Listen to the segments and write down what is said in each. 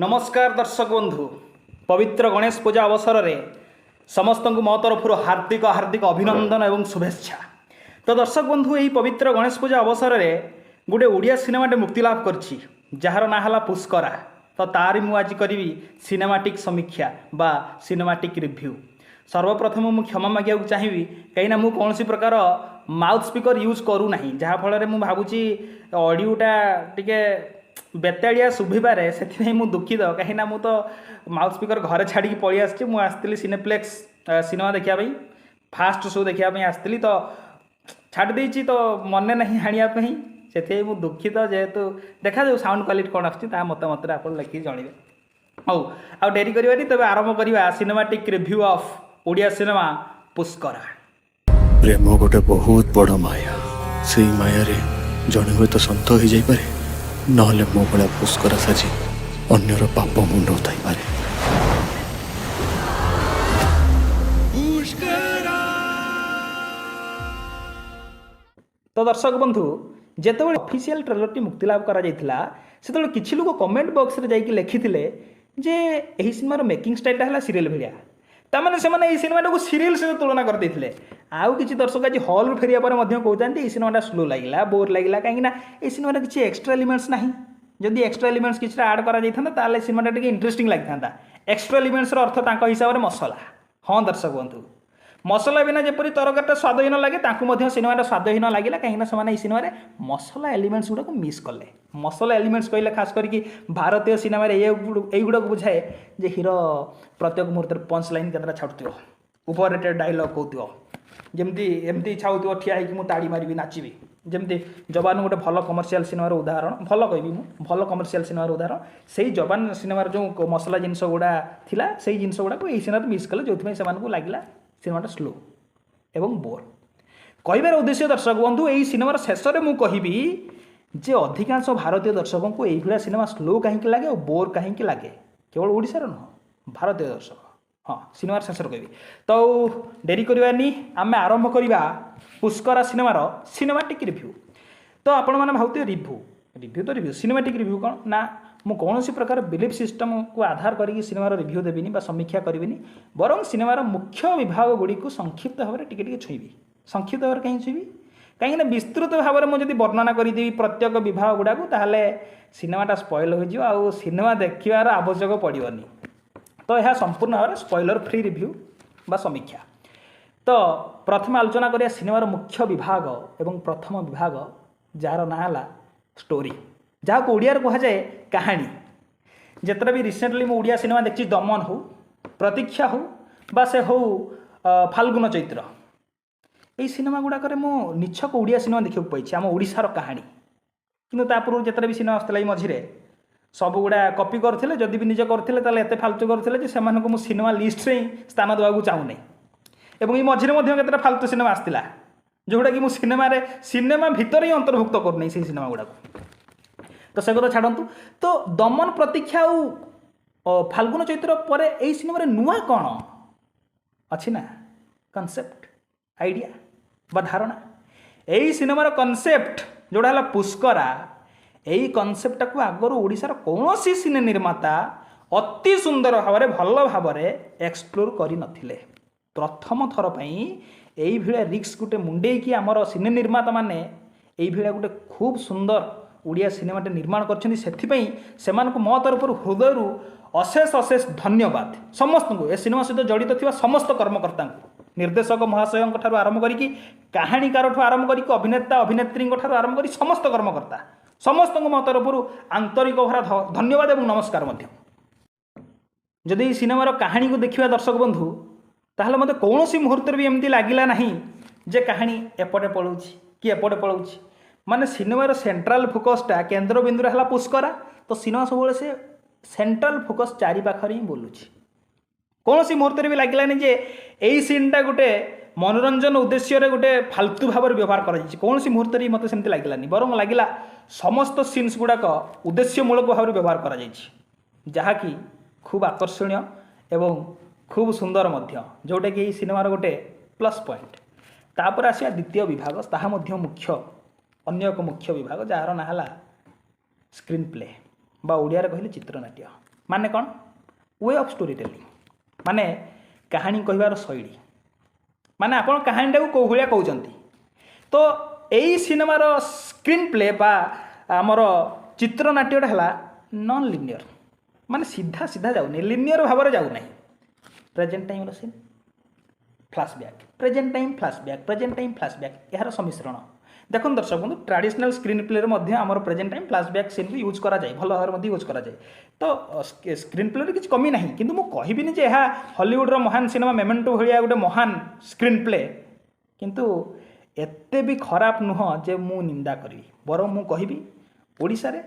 नमस्कार दर्शक बंधु पवित्र गणेश पूजा अवसर में समस्त मो तरफ हार्दिक हार्दिक अभिनंदन एवं शुभेच्छा। तो दर्शक बंधु यही पवित्र गणेश पूजा अवसर में गोटे ओडिया सिनेमाटे मुक्तिलाभ करछि जार ना है पुष्करा। तो तारी मु आज करी सिनेमाटिक समीक्षा बा सिनेमाटिक रिव्यू। सर्वप्रथम मु क्षमा मागिया चाहिए कहीं मु कौन सी प्रकार माउथ स्पीकर यूज करू नहीं जहाँफल मु भावुची ऑडियोटा टिके बेताड़िया शुभिबारे से मु दुखित कहीं मु तो माउथ स्पीकर घरे छाड़ी पलि आसती सिनेप्लेक्स सिनेमा देखापी फास्ट शो देखापी आसती तो छाड़ देती तो मन नहीं हाणियापी से मु दुखित जेहेतु देखा जाऊ साउंड क्वालिटी कौन आसता मतामत आप लिखिक जनइबे। हौ आ डेरी करवानी तबे आरंभ करवा cinematic review of Odia cinema Pushkara. प्रेम गोटे बहुत बड़ माया से माया रे जड़े हुए तो सत हो जापे नहले मो भाया पुष्करा साजी अन्यर पाप मुंड उठाई पारे। तो दर्शक बंधु जिते ऑफिशियल ट्रेलर टी मुक्तिलाभ करा से किसी लोग कमेंट बॉक्स रे जाइए लिखिले जे यही सिनेमार मेकिंग स्टाइल है सीरियल भाया ताने से सिनेमा सीरियल से तुलना करते आउ किसी दर्शक आज हॉल फेरिया पर कहते सिनेमाटा स्लो लगे बोर लगे कहीं सिनेमा किसी एक्सट्रा एलिमेंट्स ना जदि एक्सट्रा एलिमेंट्स किसी आड कर सिनेमाटा टे इंटरेस्टिंग लगी था। एक्सट्रा एलिमेंट्स अर्थ हिसाब से मसला। हाँ दर्शक बंधु मसला बिना जपरी तरकारीटा स्वादहीन लगे सिनेमाटा स्वादहीन लगे कहीं सिनेमा मसला एलिमेंट्स गुड़ाक मिस कले। मसला एलिमेंट्स कहले खास करके भारतीय सिनेमा युड़ाक बुझाए जे हिरो प्रत्येक मुहूर्त पंच लाइन केतटा छाड़ुव ओवर रेटेड डायलॉग कहूव जमती एमती इच्छा हो ठिया हो ताड़ी मारि नाचबी जमती जवान गोटे भल कमर्शियल सिनेमार उदाहरण भल कहबी भल कमर्शियल सिनेमार उदाहरण से जवान सिनेमार जो मसला जिनस गुड़ा थिला से जिनस गुड़ाक यही सिनेमा मिस कले जो लगे सिनेमाटा स्लो एवं बोर। कहबार उद्देश्य दर्शक बंधु यही सिनेमार शेष में मुझे कहबी जे अधिकांश भारतीय दर्शकों को यही सिनेमा स्लो कहीं लगे और बोर कहीं लगे केवल ओडिशार नुह भारतीय दर्शक। हाँ सिनेमार शेष कहबी तो डेरी करवानी आम आरंभ करवा पुष्करा सिनेमार सिनेमाटिक रिव्यू। तो आपण मैंने भावते रिव्यू तो रिव्यू सिनेमाटिक रिव्यू कौन ना मु कौन सी प्रकार बिलीफ सिस्टम को आधार करके सिनेमार रिव्यू देविनी समीक्षा करी बरं सिनेमार मुख्य विभाग गुड़ी को संक्षिप्त भाव में टिके छुईबी। संक्षिप्त भाव कहीं छुईबी कहीं विस्तृत भाव में मुझे वर्णना करदेवी प्रत्येक विभाग गुड़ाक ताहले सिनेमाटा स्पॉइल हो सिनेमा देखार आवश्यक पड़ोनी। तो यह संपूर्ण भाव में स्पॉइलर फ्री रिव्यू बा समीक्षा। तो प्रथम आलोचना करिया सिनेमार मुख्य विभाग एवं प्रथम विभाग जार ना है स्टोरी जहाँ को ओडिया कह जाए कहानी। जितना भी रिसेंटली मु ओडिया सिनेमा देखी दमन हो प्रतीक्षा हो बा से हो फाल्गुन चैत्र यही सिनेमा गुड़ाक निछक ओडिया सिनेमा देखा पाई आम ओडिशार कहानी किंतु पूर्व जितने भी सिनेमा आसला मझे सब गुड़ा कॉपी करते जदि भी निज करते एत फालतू करते सिनेमा लिस्ट से ही स्थान देवाक चाहूना एवं ये मझे केतटा फालतू सिनेमा आसला जोटा कि सिनेमा भितर ही अंतर्भुक्त करनी से सिनेमा गुड़ाक। तो से कथा छाड़ू तो दमन प्रतीक्षा और फाल्गुन चैत्र पर यही सिनेमा नुआ कौन अच्छी ना कनसेप्ट आइडिया बा धारणा यही सिनेमार कनसेप्ट जोड़ा है पुष्करा यही कनसेप्टा को आगर ओडिशार कौन सिने निर्माता अति सुंदर भाव में भल भाव में एक्सप्लोर कर नथिले। प्रथम थर यही भाया रिक्स गोटे मुंडे कि आमर सिने निर्माता माने यही भाया गोटे खूब सुंदर ओडिया सिनेमाटे निर्माण कर मो तरफ हृदय अशेष अशेष धन्यवाद समस्त को ए सिनेमा सहित जड़ित थी समस्त कर्मकर्ता निर्देशक महाशय आरंभ करी कहानीकार आरंभ करी अभिनेता अभिनेत्री आरंभ करी समस्त कर्मकर्ता समस्त मो तरफ आंतरिक भरा धन्यवाद और नमस्कार। जदि सिनेमार कहानी को देखा दर्शक बंधु ताहले मते कौन सी मुहूर्त भी एमती लगिला नहीं जे कहानी एपटे पलाउछि कि एपटे पलाउछि माने सिनेमार सेंट्रल फोकसटा केन्द्र बिंदु है पुष्करा। तो सिनेमा सब से सेंट्रल फोकस चारि पाखर ही बोलुछि कौन सी मुहूर्त भी लगिलानी जे यही सीनटा गोटे मनोरंजन उद्देश्य गोटे फालतू भाव में व्यवहार कर कौन सी मुहूर्त भी मत सेमती लगिलानी बरं लगिला समस्त सीन्स गुड़ाक उद्देश्यमूलक भाव में व्यवहार कर जहाँकि खूब आकर्षणीय एवं खूब सुंदर जोटा कि सिनेमार गोटे प्लस पॉइंट। तापर आसिया द्वितीय विभाग ताहा मुख्य अन्य एक मुख्य विभाग जार ना है स्क्रीन प्ले बा ओडिया कहले चित्रनाट्य माने कौन वे ऑफ स्टोरी टेलिंग माने कहानी कहबार शैली माने आपण कहानीटा को कौ भाया कहते तो यही सिनेमार स्क्रीन प्ले बा आमर चित्रनाट्यटा है नॉन लिनियर माने सीधा सीधा जाऊनी लिनियर भाव में जाऊना present time scene flashback present time flashback present time flashback यार सम्मिश्रण देखो दर्शक बंधु ट्रेडिशनल स्क्रीन प्ले आमर प्रेजेंट टाइम फ्लैशबैक सीन को यूज करा जाए भल भाव में यूज करा जाए तो स्क्रीन प्ले किसी कमी ना कि कहबिनी जे हॉलीवुड महान सिनेमा मेमेंटो भाया गोटे महान स्क्रीन प्ले किंतु एते भी खराब नुह जे मु निंदा करी बर मु कहबी ओडिशा रे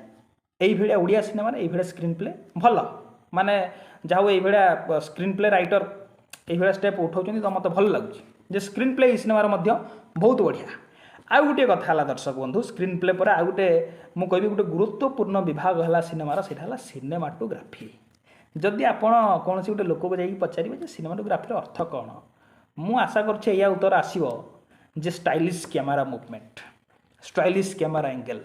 एई भेड़िया ओडिया सिनेमा रे एई भेड़िया स्क्रीन प्ले भल माने जाओ एई भेड़िया स्क्रीन प्ले राइटर एई भेड़िया स्टेप उठाउछन तो मते भल लागुଛି जे स्क्रीन प्ले सिनेमा रे मध्य बहुत बढ़िया आउ गोटे कथा है दर्शक बंधु स्क्रीन प्ले पर आउ गोटे मु कहबी गोटे गुरुत्वपूर्ण विभाग है सिनेमार सेटा सिनेमाटोग्राफी जदि आपण कौन गोटे लोक को जाइए पचारे जे सिनेमाटोग्राफी अर्थ कौन मु आशा करुच्छे या उत्तर आसो जे stylish camera movement stylish camera angle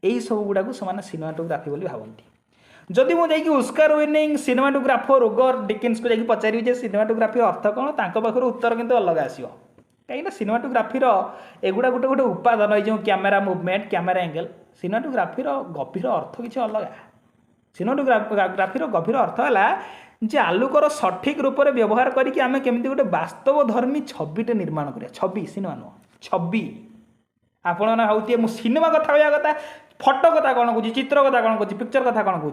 यही सब गुड़ा से सिनेमाटोग्राफी बोली भावती जदि मुझे Oscar winning cinematographer Roger Deakins को जाइए पचारि जे सिनेमाटोग्राफी अर्थ कौन पाखर उत्तर किंतु अलग आसो कहीं सिनेमाटोग्राफी एगुड़ा गोटे गोटे उपादान है जो camera movement camera angle cinematography गभीर अर्थ किसी अलग सिनेमाटोग्राफी गभीर अर्थ है जे आलोकर सठिक रूप से व्यवहार करके आम केमी गोटे बास्तव धर्मी छविटे निर्माण करिया छवि सिनेमा नुह छवि आपण मैंने भावुए मुझे सिनेमा कथा कहया कथा फटो कथा कौन कौन चित्र कथा कौन कौन पिक्चर कथा कौन कौन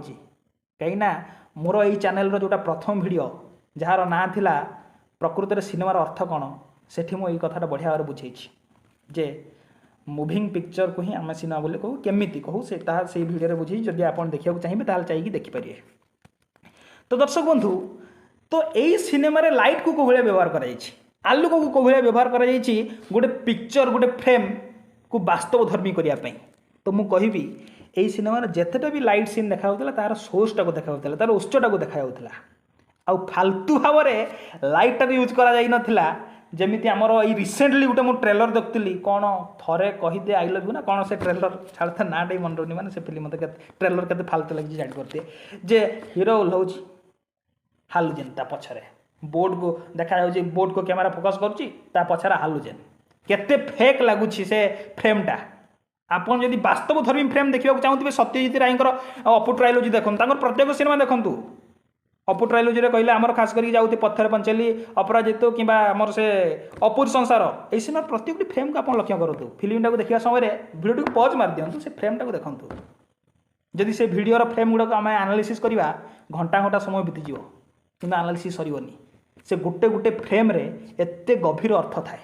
कहीं मोर यही चैनल जोटा प्रथम वीडियो जार ना थिला प्रकृत में सिनेमार अर्थ कौन सेठी मु कथाटा बढ़िया भाव बुझे जे मुविंग पिक्चर को ही आम सिनेमा बोले कहूँ केमिति कहूँ से भिडियो बुझे जदि आप देखा चाहिए ताल चाहिए देखिपारे तो दर्शक बंधु तो यही सिनेमा लाइट को भाया व्यवहार कर आलोक को भाया व्यवहार कर गोटे पिक्चर गोटे फ्रेम को बास्तव धर्मी करने तो मुझे कहबी यही सिनेमार जितेटा भी लाइट सीन देखा तार सोर्सटा को देखा तार उत्सटा को देखा आउ फालतू भाव में लाइटा यूज करा जमीती आमर ये रिसेंटली गोटे मुझे ट्रेलर देखी कौन थरे कहीदे आई लव यू ना कौन से ट्रेलर छाड़ ना टे मन रोनी मैंने फिल्म मत ट्रेलर के फालतू लगी जान करते जे हीरो ओह्लाऊँ हालुजेन ता पछरे बोर्ड को देखा बोर्ड को कैमेरा फोकस करुच्ची पछरे हालुजेन केते फेक लगुच से फ्रेमटा आपन जदि बास्तव धर्मी फ्रेम देखा चाहते सत्यजित राय अपू ट्रायोलॉजी देखो प्रत्येक सिनेमा देखूँ अपू ट्रायोलॉजी कहले आमर खास करके जाऊँ पत्थर पंचेली अपराजित कि आमर से अपूर संसार यही सिनेमा प्रत्येक फ्रेम को आप लक्ष्य करूँ फिल्मटा को देखा समय भिडियो को पज मार दिंतु से फ्रेमटा को देखूँ जदि से भिडियोर फ्रेम गुड़ाक आम आनालीसिस करवा घंटा घंटा समय बीतीज कि आनालीसिस सरनी से गोटे गोटे फ्रेम रे एते गभीर अर्थ थाए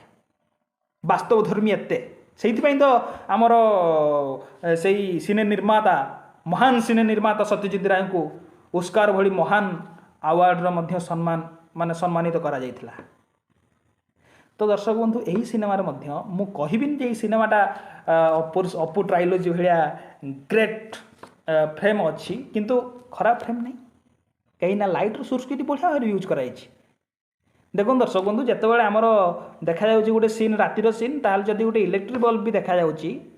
बास्तव धर्मी एते से तो आमर से सिने निर्माता महान सिने निर्माता सत्यजित राय को ऑस्कार भली महान अवार्ड सम्मान माने सम्मानित करा जाइथिला तो दर्शक बंधु यही सिनेमार मु कहबिन जे सिनेमाटा अपू ट्रायोलॉजी भाया ग्रेट फ्रेम अच्छी किंतु खराब फ्रेम नहीं कहीं लाइट सोर्स की बढ़िया यूज कराई देखो दर्शक बंधु जितेबाला आमर देखा गोटे सीन रातिर सीन ताल जदि गोटे इलेक्ट्रिक बल्ब भी देखा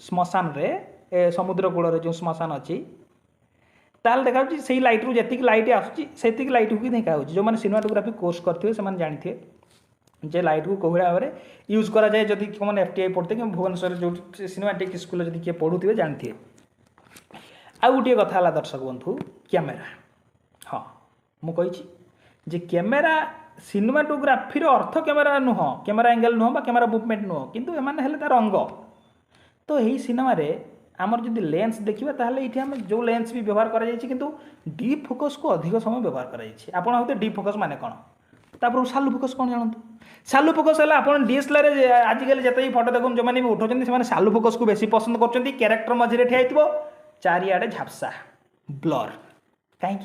श्मशान रे समुद्र कूल जो श्मशान अच्छी ताल देखा से लाइट रू जी लाइट आसती लाइट को देखा जो मैंने सिनेमाटोग्राफी कोर्स करते से जानते जे लाइट को कौन भाव में यूज करा जाए जदि मैंने FTI पढ़ते कि भुवनेश्वर जो सिनेमाटिक स्कूल जब किए पढ़ुवे जानते आउ गोटे कथा दर्शक बंधु कैमेरा हाँ मुझे जे कैमेरा सिनेमाटोग्राफी अर्थ कैमेरा नुह कैमेरा एंगल नुह कैमेरा मुवमेंट नुह किंतु एमाने हेले तार अंग तो यही सिनेमा रे आमर जदि लेंस देखा ताहले ये आम जो लेंस भी व्यवहार कर डीप फोकस को अधिक समय व्यवहार कर आपते डीप फोकस माने कौन तापर सालू फोकस कौन जानतु सालू फोकस है आप DSLR आजिकल जिते फटो देखो जो मैंने भी उठाऊँ से सालू फोकस को बेसी पसंद कर क्यारेक्टर मझे ठिया चारिआडे झापसा ब्लर कहीं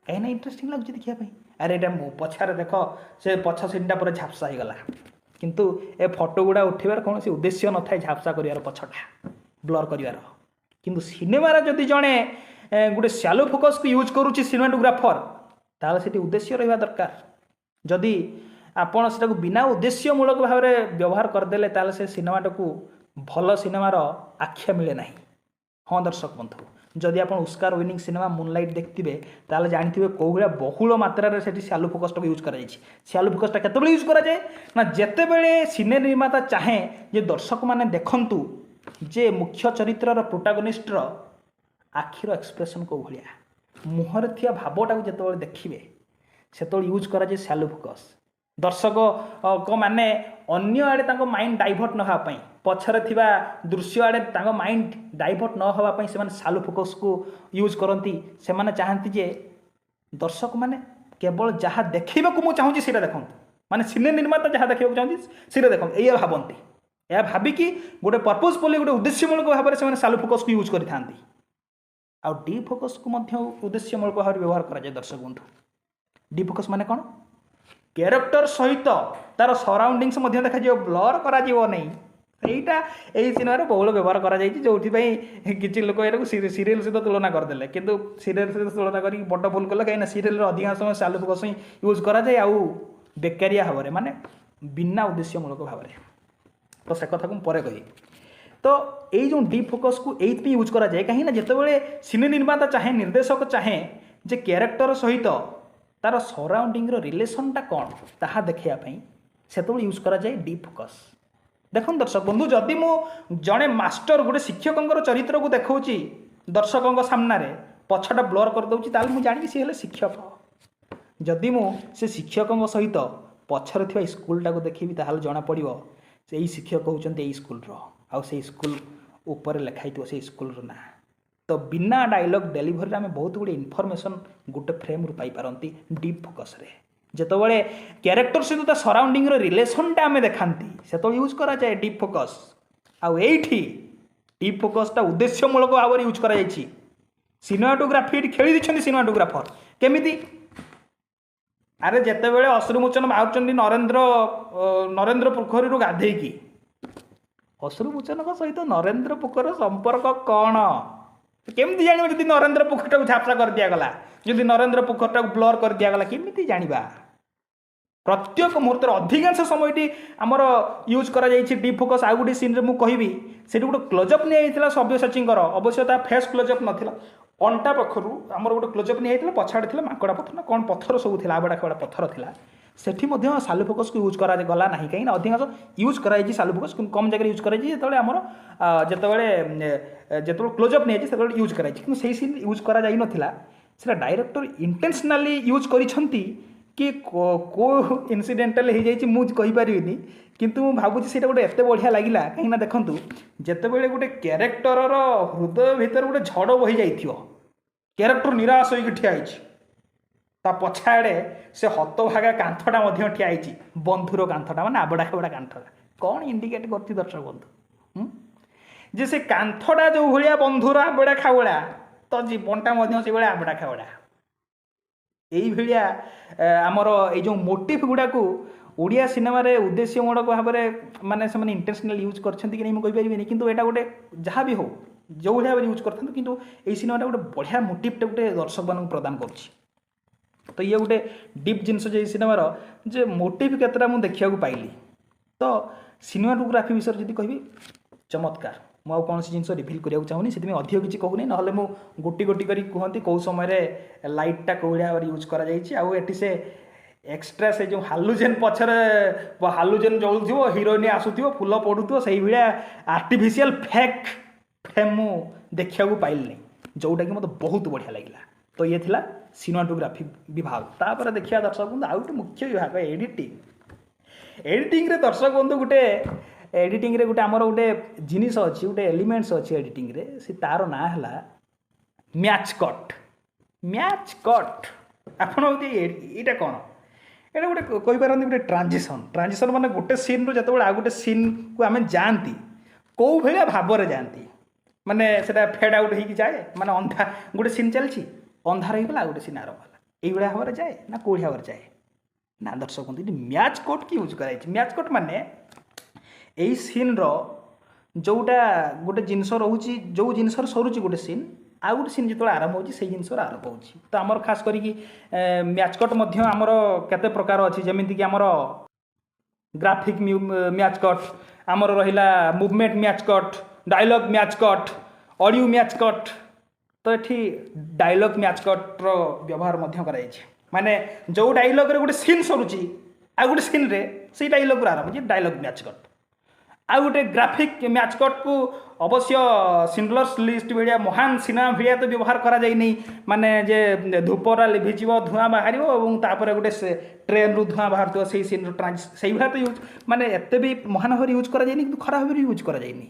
कहीं इंटरेस्टिंग लगुच देखापी अरे ये मो पछारे देख से पछ सीनटा पूरा झापसा हो गला किंतु ए फोटो गुड़ा उठेबार कौन उद्देश्य न था झापसा कर पछटा ब्लर कर किंतु सिनेमार जदि जड़े गोटे शैलो फोकस को यूज करुच्ची सिनेमाटोग्राफर ताले सेठी उद्देश्य रहा दरकार जदि आपण से बिना उद्देश्यमूलक भाव में व्यवहार करदे ताले से सिनेमाटा को भल सिनेमार आख्या मिले ना हाँ दर्शक बंधु जदि आप ऑस्कार विनिंग सिनेमा मूनलाइट देखिए ताल जानते कौ भाया बहुल मात्रा से सैलो फोकसटा यूज कर सैलो फोकसटा केतबेले यूज कराए ना जितेबले सिने निर्माता चाहे जे दर्शक मैंने देखु जे मुख्य चरित्र प्रोटागनिस्टर आखिर एक्सप्रेशन कौ भाया मुहर थी भावटा को जिते देखिए से यूज कराए सैलो फोकस दर्शक को माने अन्य आड़े माइंड डाइभर्ट न होगापाई पछरे थिबा दृश्य आड़े माइंड डाइभर्ट न होगापाई से सालो फोकस को यूज करती से माने चाहती जे दर्शक माने केवल जहाँ देखा मुझे चाहूँगी सीटा देखूँ माने सिने निर्माता जहाँ देखा चाहूँगी सीटा देखूँ ये भावती यह भाविकी गोटे पर्पजफुली गोटे उद्देश्यमूलक भाव में से सालो फोकस को यूज करता आउ डी फोकस को उद्देश्यमूलक भाव में व्यवहार कराए दर्शक बंधु डी फोकस माने कौन क्यारेक्टर सहित तार सराउंडिंग्स देखा ब्लर करा नहीं यहीटा यही सिनेमा बहुल व्यवहार कर जो किसी लोक ये सीरियल सहित तुलना करदे किंतु सीरियल सहित तुलना कर बड़ भूल कले कहीं सीरियल अधिकांश समय सालो फोकस ही यूज कराए आउ बेकारिया भाव में माने बिना उद्देश्यमूलक भाव में तो से कथा को पर कही तो यही जो डी फोकस को ये यूज कराए कहीं जितेबाला सिने निर्माता चाहे निर्देशक चाहे जे क्यारेक्टर सहित तार सराउंडिंग रिलेशनटा कौन ताहा देखापी से यूज कराए डी फोकस देखो दर्शक बंधु जदि मु जड़े मास्टर गोटे शिक्षक चरित्र को देखा दर्शकों सामने पछटा ब्लर करदे मुझे जानी सी है शिक्षक जदि से शिक्षकों सहित पछरे थी स्कूलटा को देखी ताल जना पड़ो से शिक्षक होती स्कूल आउ से स्कूल उपर लिखाई से स्कूल ना तो बिना डायलॉग डेलीवरी आम बहुत गुड़े इनफॉरमेशन गोटे फ्रेम रू पाई डीप फोकस रे जितेबाला क्यारेक्टर सहित सराउंडिंग रिलेशनटा आम देखाती से यूज कराए डीप फोकस आउ एठी डीप फोकसटा उद्देश्यमूलक भाव में यूज कराई सिनेमाटोग्राफी खेली दी सिनेमाटोग्राफर केमिति अरे जितेबाला अश्रुमोचन बाहर नरेंद्र पोखरी गाधेकी अश्रुमोचन सहित नरेंद्र पोखर संपर्क कौन केमती जान जब नरेंद्र पोखर को झापसा कर दिगला जदि नरेंद्र पोखर ब्लर कर दिगला केमी जाना प्रत्येक मुहूर्त अधिकांश समय आमर यूज कर डी फोकस आउ गोटे सीन मुझे कहबी से गोटे क्लोजअप नहीं सब्यसाची अवश्य फेस क्लोजअप नाला अंटा पाखर आमर गोटे क्लोजअप नहीं पछाड़े थी माकड़ा पथर ना कौन पथर सब थी आबड़ा खेबड़ा पथर था सेठी सालो फोकस को यूज करा गला ना कहीं अधिकांश यूज कराई सालो फोकस कम जगह यूज कराई जो आमर जो क्लोजअप नहीं से यूज कराई कि सीन यूज करा नाला से डायरेक्टर इंटेंशनली यूज करिसेंती कि को इनसीडेंटल हो जाइए मुझे कहीपरि किंतु भावुँ से गोटे एत बढ़िया लगिला कहीं देखूँ जितेबाला गोटे क्यारेक्टर हृदय भितर गोटे झड़ बही जाइए क्यारेक्टर निराश होकर ठिया ता पछाड़े से हतभागा कांथटा ठियाई बंधुर कांथटा माने आबड़ा खेबड़ा कांथटा कौन इंडिकेट करती दर्शक बंधु जे से कांथटा जो भाया बंधुर आबड़ा खाबड़ा तो जीवनटा से भाया आबड़ा खाबड़ा यही आमर ये मोटिव गुड़ा को ओडिया सिनेमा उद्देश्यमूलक भाव में माने से इंटेंशनल यूज करें कि यहाँ गोटे जहाँ भी हो जो भाव में यूज करते कि यही सिनेमाटा गोटे बढ़िया मोटिवटा गोटे दर्शक मान प्रदान कर तो ये गोटे डीप जिनस सिनेमार जे मोटिव केतटा मुझे देखा पाइली तो सिनेमाटोग्राफी विषय जी कहि चमत्कार मुझे कौन जिन रिभिल करने चाहूनी से अधिक किसी कहूनी ना गोटी गोटी कर कहती कौ समय लाइटा कौ भाव यूज कर से एक्सट्रा से जो हालुजेन पछरे हालुजेन जलुव हिरोइन आसुव फुल पड़ुव से भाया आर्टिफिशियल फेक फ्रेम मु देखा पाइली जोटा कि मतलब बहुत बढ़िया लगे तो ये थिला सिनेमाटोग्राफी विभाग तापर देखिए दर्शक बंधु आउ गोटे मुख्य विभाग एडिटिंग रे दर्शक बंधु गोटे एडिटिंग रे गोटे आमर गोटे जिनिस अच्छी गोटे एलिमेंट्स अच्छी एडिटिंग रे से तार ना है मैच कट आपड़ ये कौन ये गोटे कहीपर गोटे ट्रांजिशन माने गोटे सीन रू जो आ गोटे सीन को आम जाती कौ भाया भाव में जाती माने से फेड आउट हो जाए माने अंधा गोटे सीन चलती अंधार होगा गोटे सीन आरंभ है ये भाव में जाए ना कौ भाव में जाए ना दर्शक बंधु मैच कोट की यूज कराई मैच कोट माने यही सीन जोटा गोटे जिनस रोचे जो जिनस सरुची गोटे सीन आउ गोटे सीन जो आरंभ हो जिनस आरंभ हो तो आमर खास करी मैच कट आमर केते प्रकार अच्छी जमीती कि आमर ग्राफिक मैच कट आमर रहिला movement match cut dialogue match cut audio match cut तो ये डायलॉग मैच कट्र व्यवहार माने जो डायलॉग रे गोटे सीन सरुची आ गोटे सीन रे से डायलॉग आरंभ डायलॉग मैच कट आ गोटे ग्राफिक मैच कट को अवश्य सिंडलर्स लिस्ट भाया महान सिनेमा भाया तो व्यवहार करा जाइनी माने जे धूपरा लिभिज धूआं बाहर और गोटे ट्रेन रु धूआं बाहर से सीन से भाया तो यूज माने एत भी महान भाव यूज करा जाइनी किंतु खराब भाव यूज करा जाइनी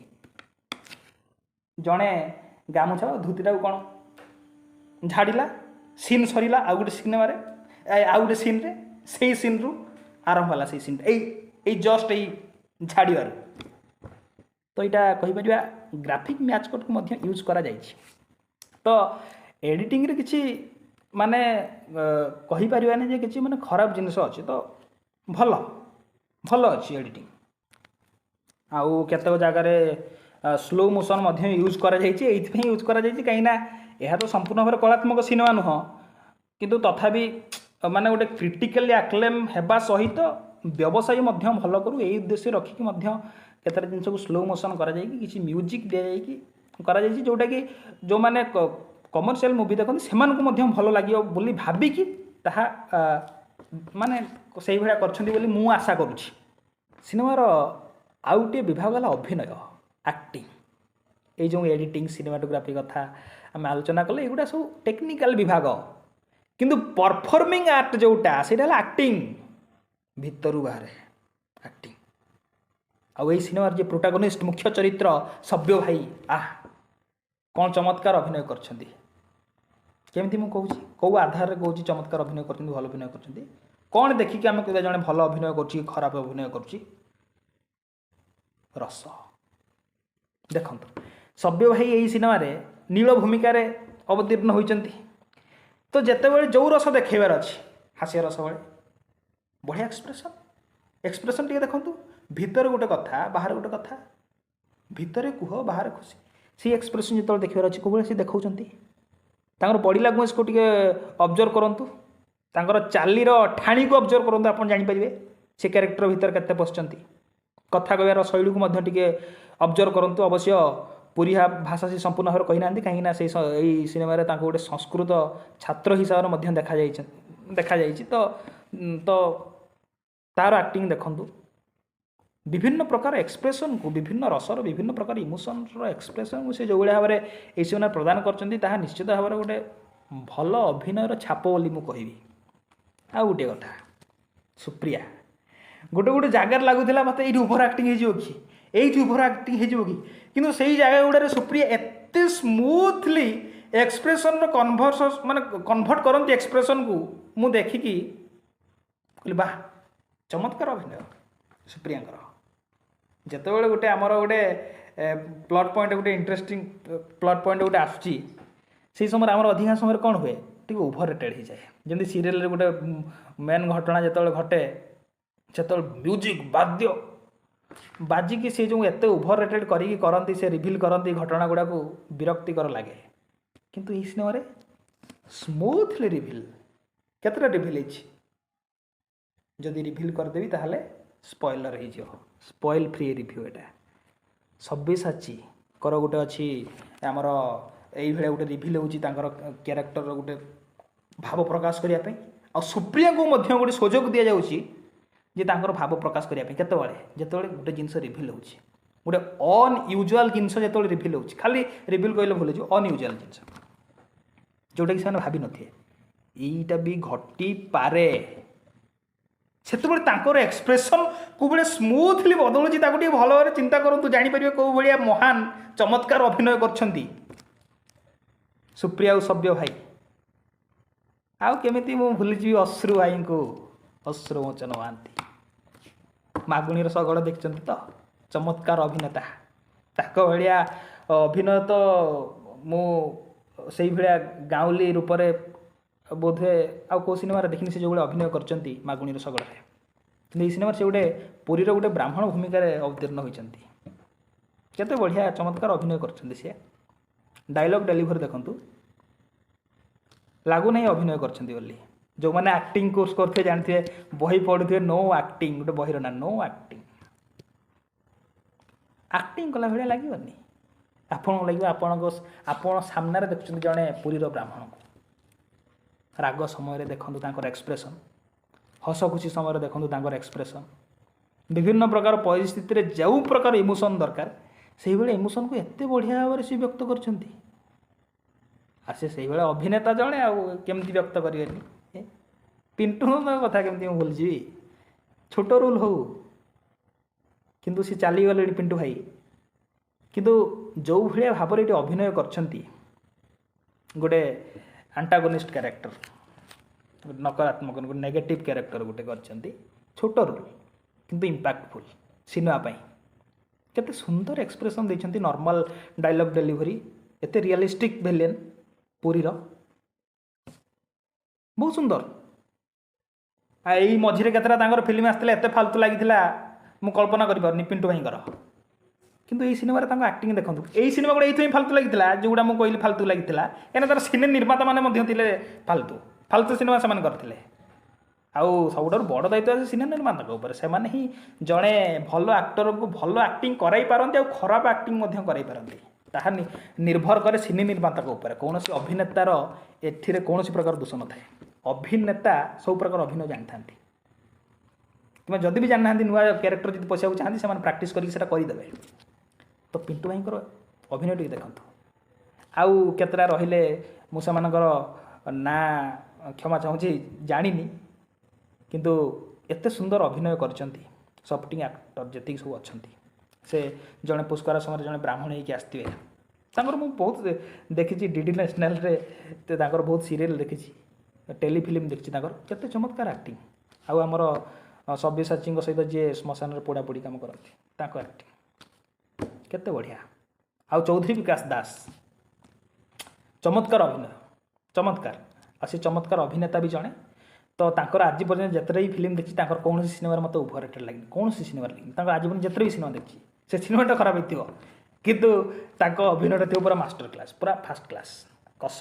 जड़े गामुछा धुतीटा कौन झाड़िला सीन सरीला आउ गोटे सिनेमा आउ गोटे सीन रे से सीन रु आरंभ होला से सीन जस्ट यही झाड़िबार तो यहाँ कहीपर ग्राफिक मैच कट को मध्य यूज करा जाइछि तो एडिटिंग रे किछि माने कहि परिबानी जे किछि माने खराब जिनिस अछि तो भल भल अछि एडिटिंग आउ केतक जगह रे स्लो मोशन मध्य यूज करा जाइछि एइथि यूज करा जाइछि काहे ना यह तो संपूर्ण भाव कलात्मक सिनेमा नुह किंतु तथापि माने गोटे क्रिटिकली आक्लेम हेबा सहित व्यवसायी मध्य भल करू एई उद्देश्य रखिक मध्य केतटा जिनस को स्लो मोशन करा जाइछि किछि म्यूजिक दिया जाइछि करा जाइछि जोटा कि जो माने कमर्शियल मूवी देखते सेमान को मध्य भल लागियो बोली भाबिकी ताहा माने सेही भलिया करछन्ती बोली मु आशा करूछि सिनेमार आउ गोटे विभाग है अभिनय एक्टिंग ये जो एडिटिंग सिनेमाटोग्राफी कथा आम आलोचना कले एगुड़ा सब टेक्निकल विभाग किंतु परफॉर्मिंग आर्ट जोटा से एक्टिंग भितर बाहर एक्टिंग आउ सिनेमार जे प्रोटागोनिस्ट मुख्य चरित्र सभ्य भाई कौन चमत्कार अभिनय करछन्ती केमती मु कहूँ कौ आधार रे कहूँ चमत्कार अभिनय करछन्ती भल अभिनय करछन्ती कौन देखिक आम कहबा जने भल अभिनय करछि खराब अभिनय करछि रस देखंतु सभ्य भाई यही सिनेमा रे नील भूमिका रे अवतीर्ण होइचन्ती तो जेतेबेले जो रस देखैबार अछि हास्य रस बेले बढ़िया एक्सप्रेशन टिके देखंतु भितर गोटे कथा बाहर गोटे कथा भितर कुह बाहर खुशी सी एक्सप्रेशन जो देखिबार अछि कोबले सी देखौचन्ती तांकर बॉडी लैंग्वेज को टिके ऑब्जर्व करंतु तांकर चालीर ठाणी को ऑब्जर्व करंतु आपण जानि परिबे से कैरेक्टर भितर केते पसचन्ती कथा कहबार शैली को मध्य टिके ऑब्जर्व करंतु अवश्य पूरी भाषा से संपूर्ण भाव कही ना कहीं सिनेमा रे गोटे संस्कृत छात्र हिसाब से देखा जाइए तो तार एक्टिंग देखंतु विभिन्न प्रकार एक्सप्रेशन को विभिन्न रसर विभिन्न प्रकार इमोशन एक्सप्रेशन को से जो भाव में ये सिनेमा प्रदान कर निश्चित भाव में गोटे भल अभिनयर छाप बोली मु कहबी आ गोटे कथा सुप्रिया गोटे गोटे जगार लगुला मत ये ओभर एक्टिंग हो कि ये ओभर एक्टिंग हो कि किंतु से जगह गुड़े सुप्रिया एत स्मूथली एक्सप्रेशन कन्भर्स माने कन्वर्ट करती एक्सप्रेशन को मु देखिकी कहली वाह चमत्कार अभिनय सुप्रियांकर जितेबाला गोटे आमर गोटे प्लट पॉइंट गोटे इंटरेस्टिंग प्लट पॉइंट गोटे आसुची से समय आम अधिकांश समय कौन हुए टी ओभर रेटेड हो जाए जमी सीरियल गोटे मेन घटना जो घटे से म्यूजिक बाद्य बाजिकी से जो एत ओभर रेटेड करती से रिभिल करती घटना गुड़ा को विरक्तिकर लगे किंतु ये सिनेमा स्मूथली रिभिल केतटा रिभिल जदि रिभिल करदेवी ताहले स्पॉइलर हो स्पॉइल फ्री रिव्यू एटा सब्यसाची कर गोटे अच्छी आमर ये गोटे रिभिल होची क्यारेक्टर गोटे भाव प्रकाश करने आ सुप्रिया को गोटे सुजोग दि जाऊँगी जे तांकर भाव प्रकाश करने केतबेले जितेबाला गोटे जिनस रिभिल होची गोटे अनयूजुआल जिनस जो रिभिल होची खाली रिभिल कहले भूल हो अनयूजुआल जिनस जोटा कि से भावी नथिए यहीटा भी घटी पारे से एक्सप्रेशन को बड़े स्मूथली बदलुची भल भाव चिंता करूँ जापर कौ भाया महान चमत्कार अभिनय कर सुप्रिया सभ्य भाई आउ केमिति मु भूलीजी अश्रु भाई को अश्रु मोचन महांती मागुणीर सगड़ देखते तो चमत्कार अभिनेता ताक भाया अभिनय तो मु से भाया गाँवली रूप से बोधे आउ कौ सिनेमा देखनी से जो अभिनय कर मागुणीर सगड़ कि सिनेमा से गोटे पुरीर गोटे ब्राह्मण भूमिका अवतीर्ण होती केते बढ़िया चमत्कार अभिनय कर सी डायलॉग डेलीवरी देखंतु लागू नहीं अभिनय कर जो मैंने एक्टिंग कोर्स करते जानते बही पढ़ुए नो एक्टिंग गोटे बहीर ना नो एक्टिंग एक्टिंग कला भाया लगे ଆପଣଙ୍କୁ ଲାଗିବ ଆପଣ ସାମ୍ନାରେ ଦେଖୁଛନ୍ତି ଜଣେ ପୁରୀର ବ୍ରାହ୍ମଣକୁ। ରାଗ ସମୟରେ ଦେଖନ୍ତୁ ତାଙ୍କର ଏକ୍ସପ୍ରେସନ୍, ହସ ଖୁସି ସମୟରେ ଦେଖନ୍ତୁ ତାଙ୍କର ଏକ୍ସପ୍ରେସନ୍, ବିଭିନ୍ନ ପ୍ରକାର ପରିସ୍ଥିତିରେ ଯେଉଁ ପ୍ରକାର ଇମୋସନ୍ ଦରକାର ସେଇଭଳି ଇମୋସନ୍କୁ ଏତେ ବଢ଼ିଆ ଭାବରେ ସେ ବ୍ୟକ୍ତ କରିଛନ୍ତି। ଆଉ ସେ ସେଇଭଳିଆ ଅଭିନେତା ଜଣେ, ଆଉ କେମିତି ବ୍ୟକ୍ତ କରିବେନି। ପିଣ୍ଟୁଙ୍କ କଥା କେମିତି ମୁଁ ଭୁଲିଯିବି। ଛୋଟ ରୋଲ୍ ହଉ, କିନ୍ତୁ ସେ ଚାଲିଗଲେଣି ପିଣ୍ଟୁ ଭାଇ। କିନ୍ତୁ ଯେଉଁ ଭଳିଆ ଭାବରେ ଏଠି ଅଭିନୟ କରିଛନ୍ତି, ଗୋଟେ ଆଣ୍ଟାଗୋନିଷ୍ଟ କ୍ୟାରେକ୍ଟର, ନକାରାତ୍ମକ ଗୋଟେ ନେଗେଟିଭ୍ କ୍ୟାରେକ୍ଟର ଗୋଟେ କରିଛନ୍ତି, ଛୋଟ ରୋଲ୍ କିନ୍ତୁ ଇମ୍ପାକ୍ଟଫୁଲ୍ ସିନେମା ପାଇଁ। କେତେ ସୁନ୍ଦର ଏକ୍ସପ୍ରେସନ୍ ଦେଇଛନ୍ତି, ନର୍ମାଲ ଡାଇଲଗ୍ ଡେଲିଭରି, ଏତେ ରିଅଲିଷ୍ଟିକ୍ ଭିଲେନ୍ ପୁରୀର, ବହୁତ ସୁନ୍ଦର। ଆଉ ଏଇ ମଝିରେ କେତେଟା ତାଙ୍କର ଫିଲ୍ମ ଆସିଥିଲା ଏତେ ଫାଲତୁ ଲାଗିଥିଲା ମୁଁ କଳ୍ପନା କରିପାରୁନି ପିଣ୍ଟୁ ଭାଇଙ୍କର। କିନ୍ତୁ ଏଇ ସିନେମାରେ ତାଙ୍କ ଆକ୍ଟିଂ ଦେଖନ୍ତୁ। ଏଇ ସିନେମା ଗୁଡ଼ା ଏଇଥିପାଇଁ ଫାଲତୁ ଲାଗିଥିଲା, ଯେଉଁଗୁଡ଼ା ମୁଁ କହିଲି ଫାଲତୁ ଲାଗିଥିଲା, କାହିଁକିନା ତାର ସିନେ ନିର୍ମାତା ମାନେ ମଧ୍ୟ ଥିଲେ ଫାଲତୁ ସିନେମା ସେମାନେ କରିଥିଲେ। ଆଉ ସବୁଠାରୁ ବଡ଼ ଦାୟିତ୍ୱ ଅଛି ସିନେ ନିର୍ମାତାଙ୍କ ଉପରେ। ସେମାନେ ହିଁ ଜଣେ ଭଲ ଆକ୍ଟରକୁ ଭଲ ଆକ୍ଟିଂ କରାଇ ପାରନ୍ତି, ଆଉ ଖରାପ ଆକ୍ଟିଂ ମଧ୍ୟ କରାଇ ପାରନ୍ତି। ତାହା ନିର୍ଭର କରେ ସିନେ ନିର୍ମାତାଙ୍କ ଉପରେ। କୌଣସି ଅଭିନେତାର ଏଥିରେ କୌଣସି ପ୍ରକାର ଦୋଷ ନଥାଏ। ଅଭିନେତା ସବୁ ପ୍ରକାର ଅଭିନୟ ଜାଣିଥାନ୍ତି, କିମ୍ବା ଯଦି ବି ଜାଣିନାହାନ୍ତି ନୂଆ କ୍ୟାରେକ୍ଟର ଯଦି ପଶିବାକୁ ଚାହାନ୍ତି ସେମାନେ ପ୍ରାକ୍ଟିସ୍ କରିକି ସେଇଟା କରିଦେବେ। ତ ପିଣ୍ଟୁ ଭାଇଙ୍କର ଅଭିନୟ ଟିକେ ଦେଖନ୍ତୁ। ଆଉ କେତେଟା ରହିଲେ ମୁଁ ସେମାନଙ୍କର ନାଁ କ୍ଷମା ଚାହୁଁଛି, ଜାଣିନି, କିନ୍ତୁ ଏତେ ସୁନ୍ଦର ଅଭିନୟ କରିଛନ୍ତି ସପୋର୍ଟିଂ ଆକ୍ଟର ଯେତିକି ସବୁ ଅଛନ୍ତି। ସେ ଜଣେ ପୁଷ୍କରା ସମୟରେ ଜଣେ ବ୍ରାହ୍ମଣ ହେଇକି ଆସିଥିବେ। ତାଙ୍କର ମୁଁ ବହୁତ ଦେଖିଛି, ଡିଡି ନ୍ୟାସନାଲରେ ତାଙ୍କର ବହୁତ ସିରିଏଲ୍ ଦେଖିଛି, ଟେଲିଫିଲ୍ମ ଦେଖିଛି ତାଙ୍କର। କେତେ ଚମତ୍କାର ଆକ୍ଟିଂ। ଆଉ ଆମର ସବ୍ୟସାଚୀଙ୍କ ସହିତ ଯିଏ ଶ୍ମଶାନରେ ପୋଡ଼ାପୋଡ଼ି କାମ କରନ୍ତି, ତାଙ୍କ ଆକ୍ଟିଂ କେତେ ବଢ଼ିଆ। ଆଉ ଚୌଧୁରୀ ବିକାଶ ଦାସ, ଚମତ୍କାର ଅଭିନୟ, ଚମତ୍କାର। ଆଉ ସେ ଚମତ୍କାର ଅଭିନେତା ବି ଜଣେ। ତ ତାଙ୍କର ଆଜି ପର୍ଯ୍ୟନ୍ତ ଯେତେଟା ବି ଫିଲ୍ମ ଦେଖିଛି, ତାଙ୍କର କୌଣସି ସିନେମାରେ ମୋତେ ଓଭର ରେଟେଡ୍ ଲାଗିନି, କୌଣସି ସିନେମାରେ ଲାଗିନି। ତାଙ୍କର ଆଜି ପର୍ଯ୍ୟନ୍ତ ଯେତେଟା ବି ସିନେମା ଦେଖିଛି, ସେ ସିନେମାଟା ଖରାପ ହେଇଥିବ, କିନ୍ତୁ ତାଙ୍କ ଅଭିନୟଟା ଥିବ ପୁରା ମାଷ୍ଟର କ୍ଲାସ୍, ପୁରା ଫାର୍ଷ୍ଟ କ୍ଲାସ୍। କଷ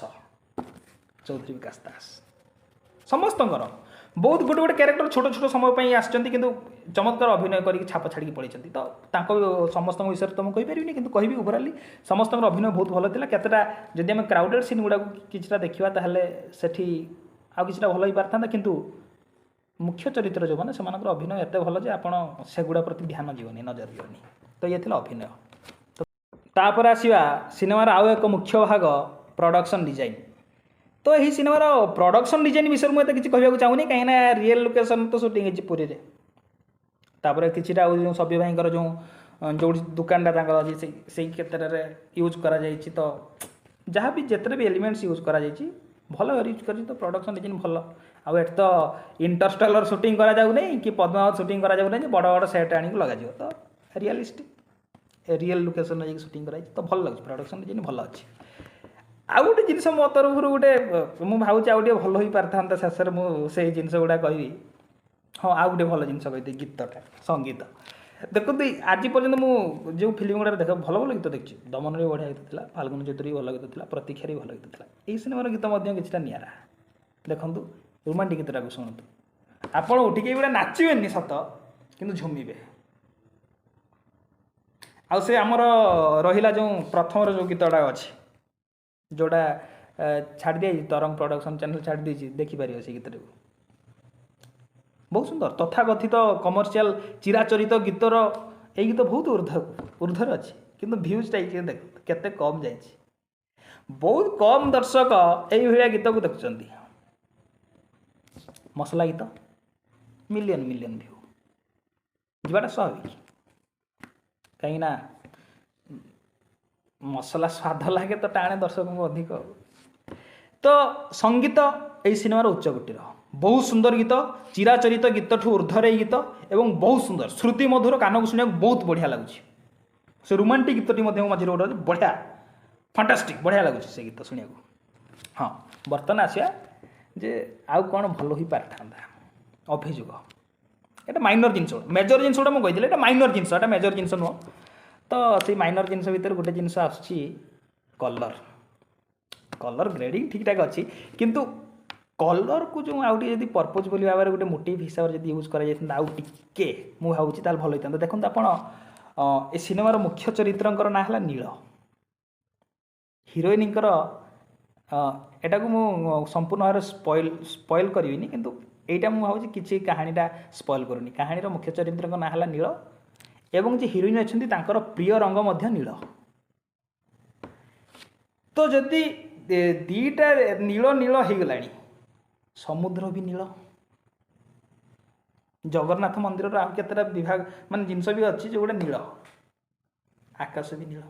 ଚୌଧୁରୀ ବିକାଶ ଦାସ ସମସ୍ତଙ୍କର ବହୁତ ଗୋଟେ ଗୋଟେ କ୍ୟାରେକ୍ଟର ଛୋଟ ଛୋଟ ସମୟ ପାଇଁ ଆସିଛନ୍ତି, କିନ୍ତୁ ଚମତ୍କାର ଅଭିନୟ କରିକି ଛାପ ଛାଡ଼ିକି ପଳେଇଛନ୍ତି। ତ ତାଙ୍କ ସମସ୍ତଙ୍କ ବିଷୟରେ ତ ମୁଁ କହିପାରିବିନି, କିନ୍ତୁ କହିବି ଓଭରାଲି ସମସ୍ତଙ୍କର ଅଭିନୟ ବହୁତ ଭଲ ଥିଲା। କେତେଟା ଯଦି ଆମେ କ୍ରାଉଡେଡ଼ ସିନ୍ ଗୁଡ଼ାକୁ କିଛିଟା ଦେଖିବା, ତାହେଲେ ସେଠି ଆଉ କିଛିଟା ଭଲ ହେଇପାରିଥାନ୍ତା, କିନ୍ତୁ ମୁଖ୍ୟ ଚରିତ୍ର ଯେଉଁମାନେ ସେମାନଙ୍କର ଅଭିନୟ ଏତେ ଭଲ ଯେ ଆପଣ ସେଗୁଡ଼ା ପ୍ରତି ଧ୍ୟାନ ଯିବନି, ନଜର ଯିବନି। ତ ଇଏ ଥିଲା ଅଭିନୟ। ତାପରେ ଆସିବା ସିନେମାର ଆଉ ଏକ ମୁଖ୍ୟ ଭାଗ, ପ୍ରଡକ୍ସନ୍ ଡିଜାଇନ୍। ତ ଏହି ସିନେମାର ପ୍ରଡକ୍ସନ୍ ଡିଜାଇନ୍ ବିଷୟରେ ମୁଁ ଏତେ କିଛି କହିବାକୁ ଚାହୁଁନି, କାହିଁକିନା ରିଏଲ୍ ଲୋକେସନ୍ ତ ସୁଟିଂ ହେଇଛି ପୁରୀରେ। ତାପରେ କିଛିଟା ଆଉ ଯେଉଁ ସବ୍ୟ ଭାଇଙ୍କର ଯେଉଁଠି ଦୋକାନଟା ତାଙ୍କର ଅଛି ସେଇ କ୍ଷେତ୍ରରେ ୟୁଜ୍ କରାଯାଇଛି। ତ ଯାହା ବି ଯେତେଟା ବି ଏଲିମେଣ୍ଟସ୍ ୟୁଜ୍ କରାଯାଇଛି ଭଲ ୟୁଜ୍ କରିଛି। ତ ପ୍ରଡକ୍ସନ୍ ଡିଜାଇନ୍ ଭଲ। ଆଉ ଏଠି ତ ଇଣ୍ଟରଷ୍ଟେଲର ସୁଟିଂ କରାଯାଉନି କି ପଦ୍ମାବତ ସୁଟିଂ କରାଯାଉନି ଯେ ବଡ଼ ବଡ଼ ସେଟ୍ ଆଣିକି ଲଗାଯିବ। ତ ରିଅଲିଷ୍ଟିକ୍ ରିଏଲ୍ ଲୋକେସନ୍ରେ ଯାଇକି ସୁଟିଂ କରାଯାଇଛି। ତ ଭଲ ଲାଗୁଛି, ପ୍ରଡକ୍ସନ୍ ଡିଜାଇନ୍ ଭଲ ଅଛି। ଆଉ ଗୋଟେ ଜିନିଷ ମୋ ତରଫରୁ ଗୋଟେ ମୁଁ ଭାବୁଛି ଆଉ ଟିକେ ଭଲ ହୋଇପାରିଥାନ୍ତା, ଶେଷରେ ମୁଁ ସେଇ ଜିନିଷ ଗୁଡ଼ା କହିବି। ହଁ, ଆଉ ଗୋଟେ ଭଲ ଜିନିଷ କହିଥିଲି, ଗୀତଟା, ସଙ୍ଗୀତ। ଦେଖନ୍ତୁ ଆଜି ପର୍ଯ୍ୟନ୍ତ ମୁଁ ଯେଉଁ ଫିଲ୍ମ ଗୁଡ଼ାରେ ଭଲ ଭଲ ଗୀତ ଦେଖିଛି। ଦମନରେ ବଢ଼ିଆ ଗୀତ ଥିଲା, ଫାଲ୍ଗୁନ ଚୈତ୍ରରେ ବି ଭଲ ଗୀତ ଥିଲା, ପ୍ରତୀକ୍ଷାରେ ବି ଭଲ ଗୀତ ଥିଲା। ଏଇ ସିନେମାର ଗୀତ ମଧ୍ୟ କିଛିଟା ନିଆରା। ଦେଖନ୍ତୁ ରୋମାଣ୍ଟିକ୍ ଗୀତଟାକୁ ଶୁଣନ୍ତୁ, ଆପଣ ଉଠିକି ଏଇଗୁଡ଼ା ନାଚିବେନି ସତ, କିନ୍ତୁ ଝୁମିବେ। ଆଉ ସେ ଆମର ରହିଲା ଯେଉଁ ପ୍ରଥମର ଯେଉଁ ଗୀତଟା ଅଛି, ଯେଉଁଟା ଛାଡ଼ି ଦେଇଛି ତରଙ୍ଗ ପ୍ରଡକ୍ସନ୍ ଚ୍ୟାନେଲ୍ ଛାଡ଼ି ଦେଇଛି, ଦେଖିପାରିବ ସେ ଗୀତଟାକୁ। ବହୁତ ସୁନ୍ଦର ତଥାକଥିତ କମର୍ସିଆଲ ଚିରାଚରିତ ଗୀତର ଏଇ ଗୀତ ବହୁତ ଉର୍ଦ୍ଧ୍ୱରେ ଅଛି, କିନ୍ତୁ ଭ୍ୟୁଜ୍ଟା ଦେଖନ୍ତୁ କେତେ କମ୍ ଯାଇଛି। ବହୁତ କମ୍ ଦର୍ଶକ ଏଇଭଳିଆ ଗୀତକୁ ଦେଖୁଛନ୍ତି। ମସଲା ଗୀତ ମିଲିୟନ ଭ୍ୟୁ ଯିବାଟା ସ୍ୱାଭାବିକ, କାହିଁକିନା ମସଲା ସ୍ୱାଦ ଲାଗେ ତ ଟାଣେ ଦର୍ଶକଙ୍କୁ ଅଧିକ। ତ ସଙ୍ଗୀତ ଏହି ସିନେମାର ଉଚ୍ଚକୋଟୀର, ବହୁତ ସୁନ୍ଦର ଗୀତ, ଚିରାଚରିତ ଗୀତଠୁ ଉର୍ଦ୍ଧ୍ୱରେ ଏହି ଗୀତ, ଏବଂ ବହୁତ ସୁନ୍ଦର ଶ୍ରୁତି ମଧୁର, କାନକୁ ଶୁଣିବାକୁ ବହୁତ ବଢ଼ିଆ ଲାଗୁଛି। ସେ ରୋମାଣ୍ଟିକ୍ ଗୀତଟି ମଧ୍ୟ ମଝିରେ ଗୋଟେ ଅଛି, ବଢ଼ିଆ ଫାଣ୍ଟାଷ୍ଟିକ୍, ବଢ଼ିଆ ଲାଗୁଛି ସେ ଗୀତ ଶୁଣିବାକୁ। ହଁ, ବର୍ତ୍ତମାନ ଆସିବା ଯେ ଆଉ କ'ଣ ଭଲ ହୋଇପାରିଥାନ୍ତା। ଅଭିଯୋଗ ଏଇଟା ମାଇନର ଜିନିଷ, ମେଜର ଜିନିଷ ଗୁଡ଼ା ମୁଁ କହିଥିଲି, ଏଇଟା ମାଇନର ଜିନିଷ, ଏଇଟା ମେଜର ଜିନିଷ ନୁହଁ। ତ ସେଇ ମାଇନର ଜିନିଷ ଭିତରେ ଗୋଟେ ଜିନିଷ ଆସୁଛି, କଲର୍ ଗ୍ରେଡ଼ିଂ ଠିକ୍ଠାକ୍ ଅଛି, କିନ୍ତୁ କଲର୍କୁ ଯେଉଁ ଆଉ ଟିକେ ଯଦି ପର୍ପୋଜ୍ ବୋଲି ଭାବରେ ଗୋଟେ ମୋଟିଭ୍ ହିସାବରେ ଯଦି ୟୁଜ୍ କରାଯାଇଥାନ୍ତା ଆଉ ଟିକେ, ମୁଁ ଭାବୁଛି ତାହେଲେ ଭଲ ହୋଇଥାନ୍ତା। ଦେଖନ୍ତୁ ଆପଣ ଏ ସିନେମାର ମୁଖ୍ୟ ଚରିତ୍ରଙ୍କର ନାଁ ହେଲା ନୀଳ। ହିରୋଇନଙ୍କର ଏଟାକୁ ମୁଁ ସମ୍ପୂର୍ଣ୍ଣ ଭାବରେ ସ୍ପଏଲ୍ କରିବିନି, କିନ୍ତୁ ଏଇଟା ମୁଁ ଭାବୁଛି କିଛି କାହାଣୀଟା ସ୍ପଏଲ୍ କରୁନି। କାହାଣୀର ମୁଖ୍ୟ ଚରିତ୍ରଙ୍କ ନାଁ ହେଲା ନୀଳ ଏବଂ ଯେ ହିରୋଇନ୍ ଅଛନ୍ତି ତାଙ୍କର ପ୍ରିୟ ରଙ୍ଗ ମଧ୍ୟ ନୀଳ। ତ ଯଦି ଦୁଇଟା ନୀଳ ନୀଳ ହେଇଗଲାଣି, ସମୁଦ୍ର ବି ନୀଳ, ଜଗନ୍ନାଥ ମନ୍ଦିରର ଆଉ କେତେଟା ବିଭାଗ ମାନେ ଜିନିଷ ବି ଅଛି ଯେଉଁଗୁଡ଼ା ନୀଳ, ଆକାଶ ବି ନୀଳ।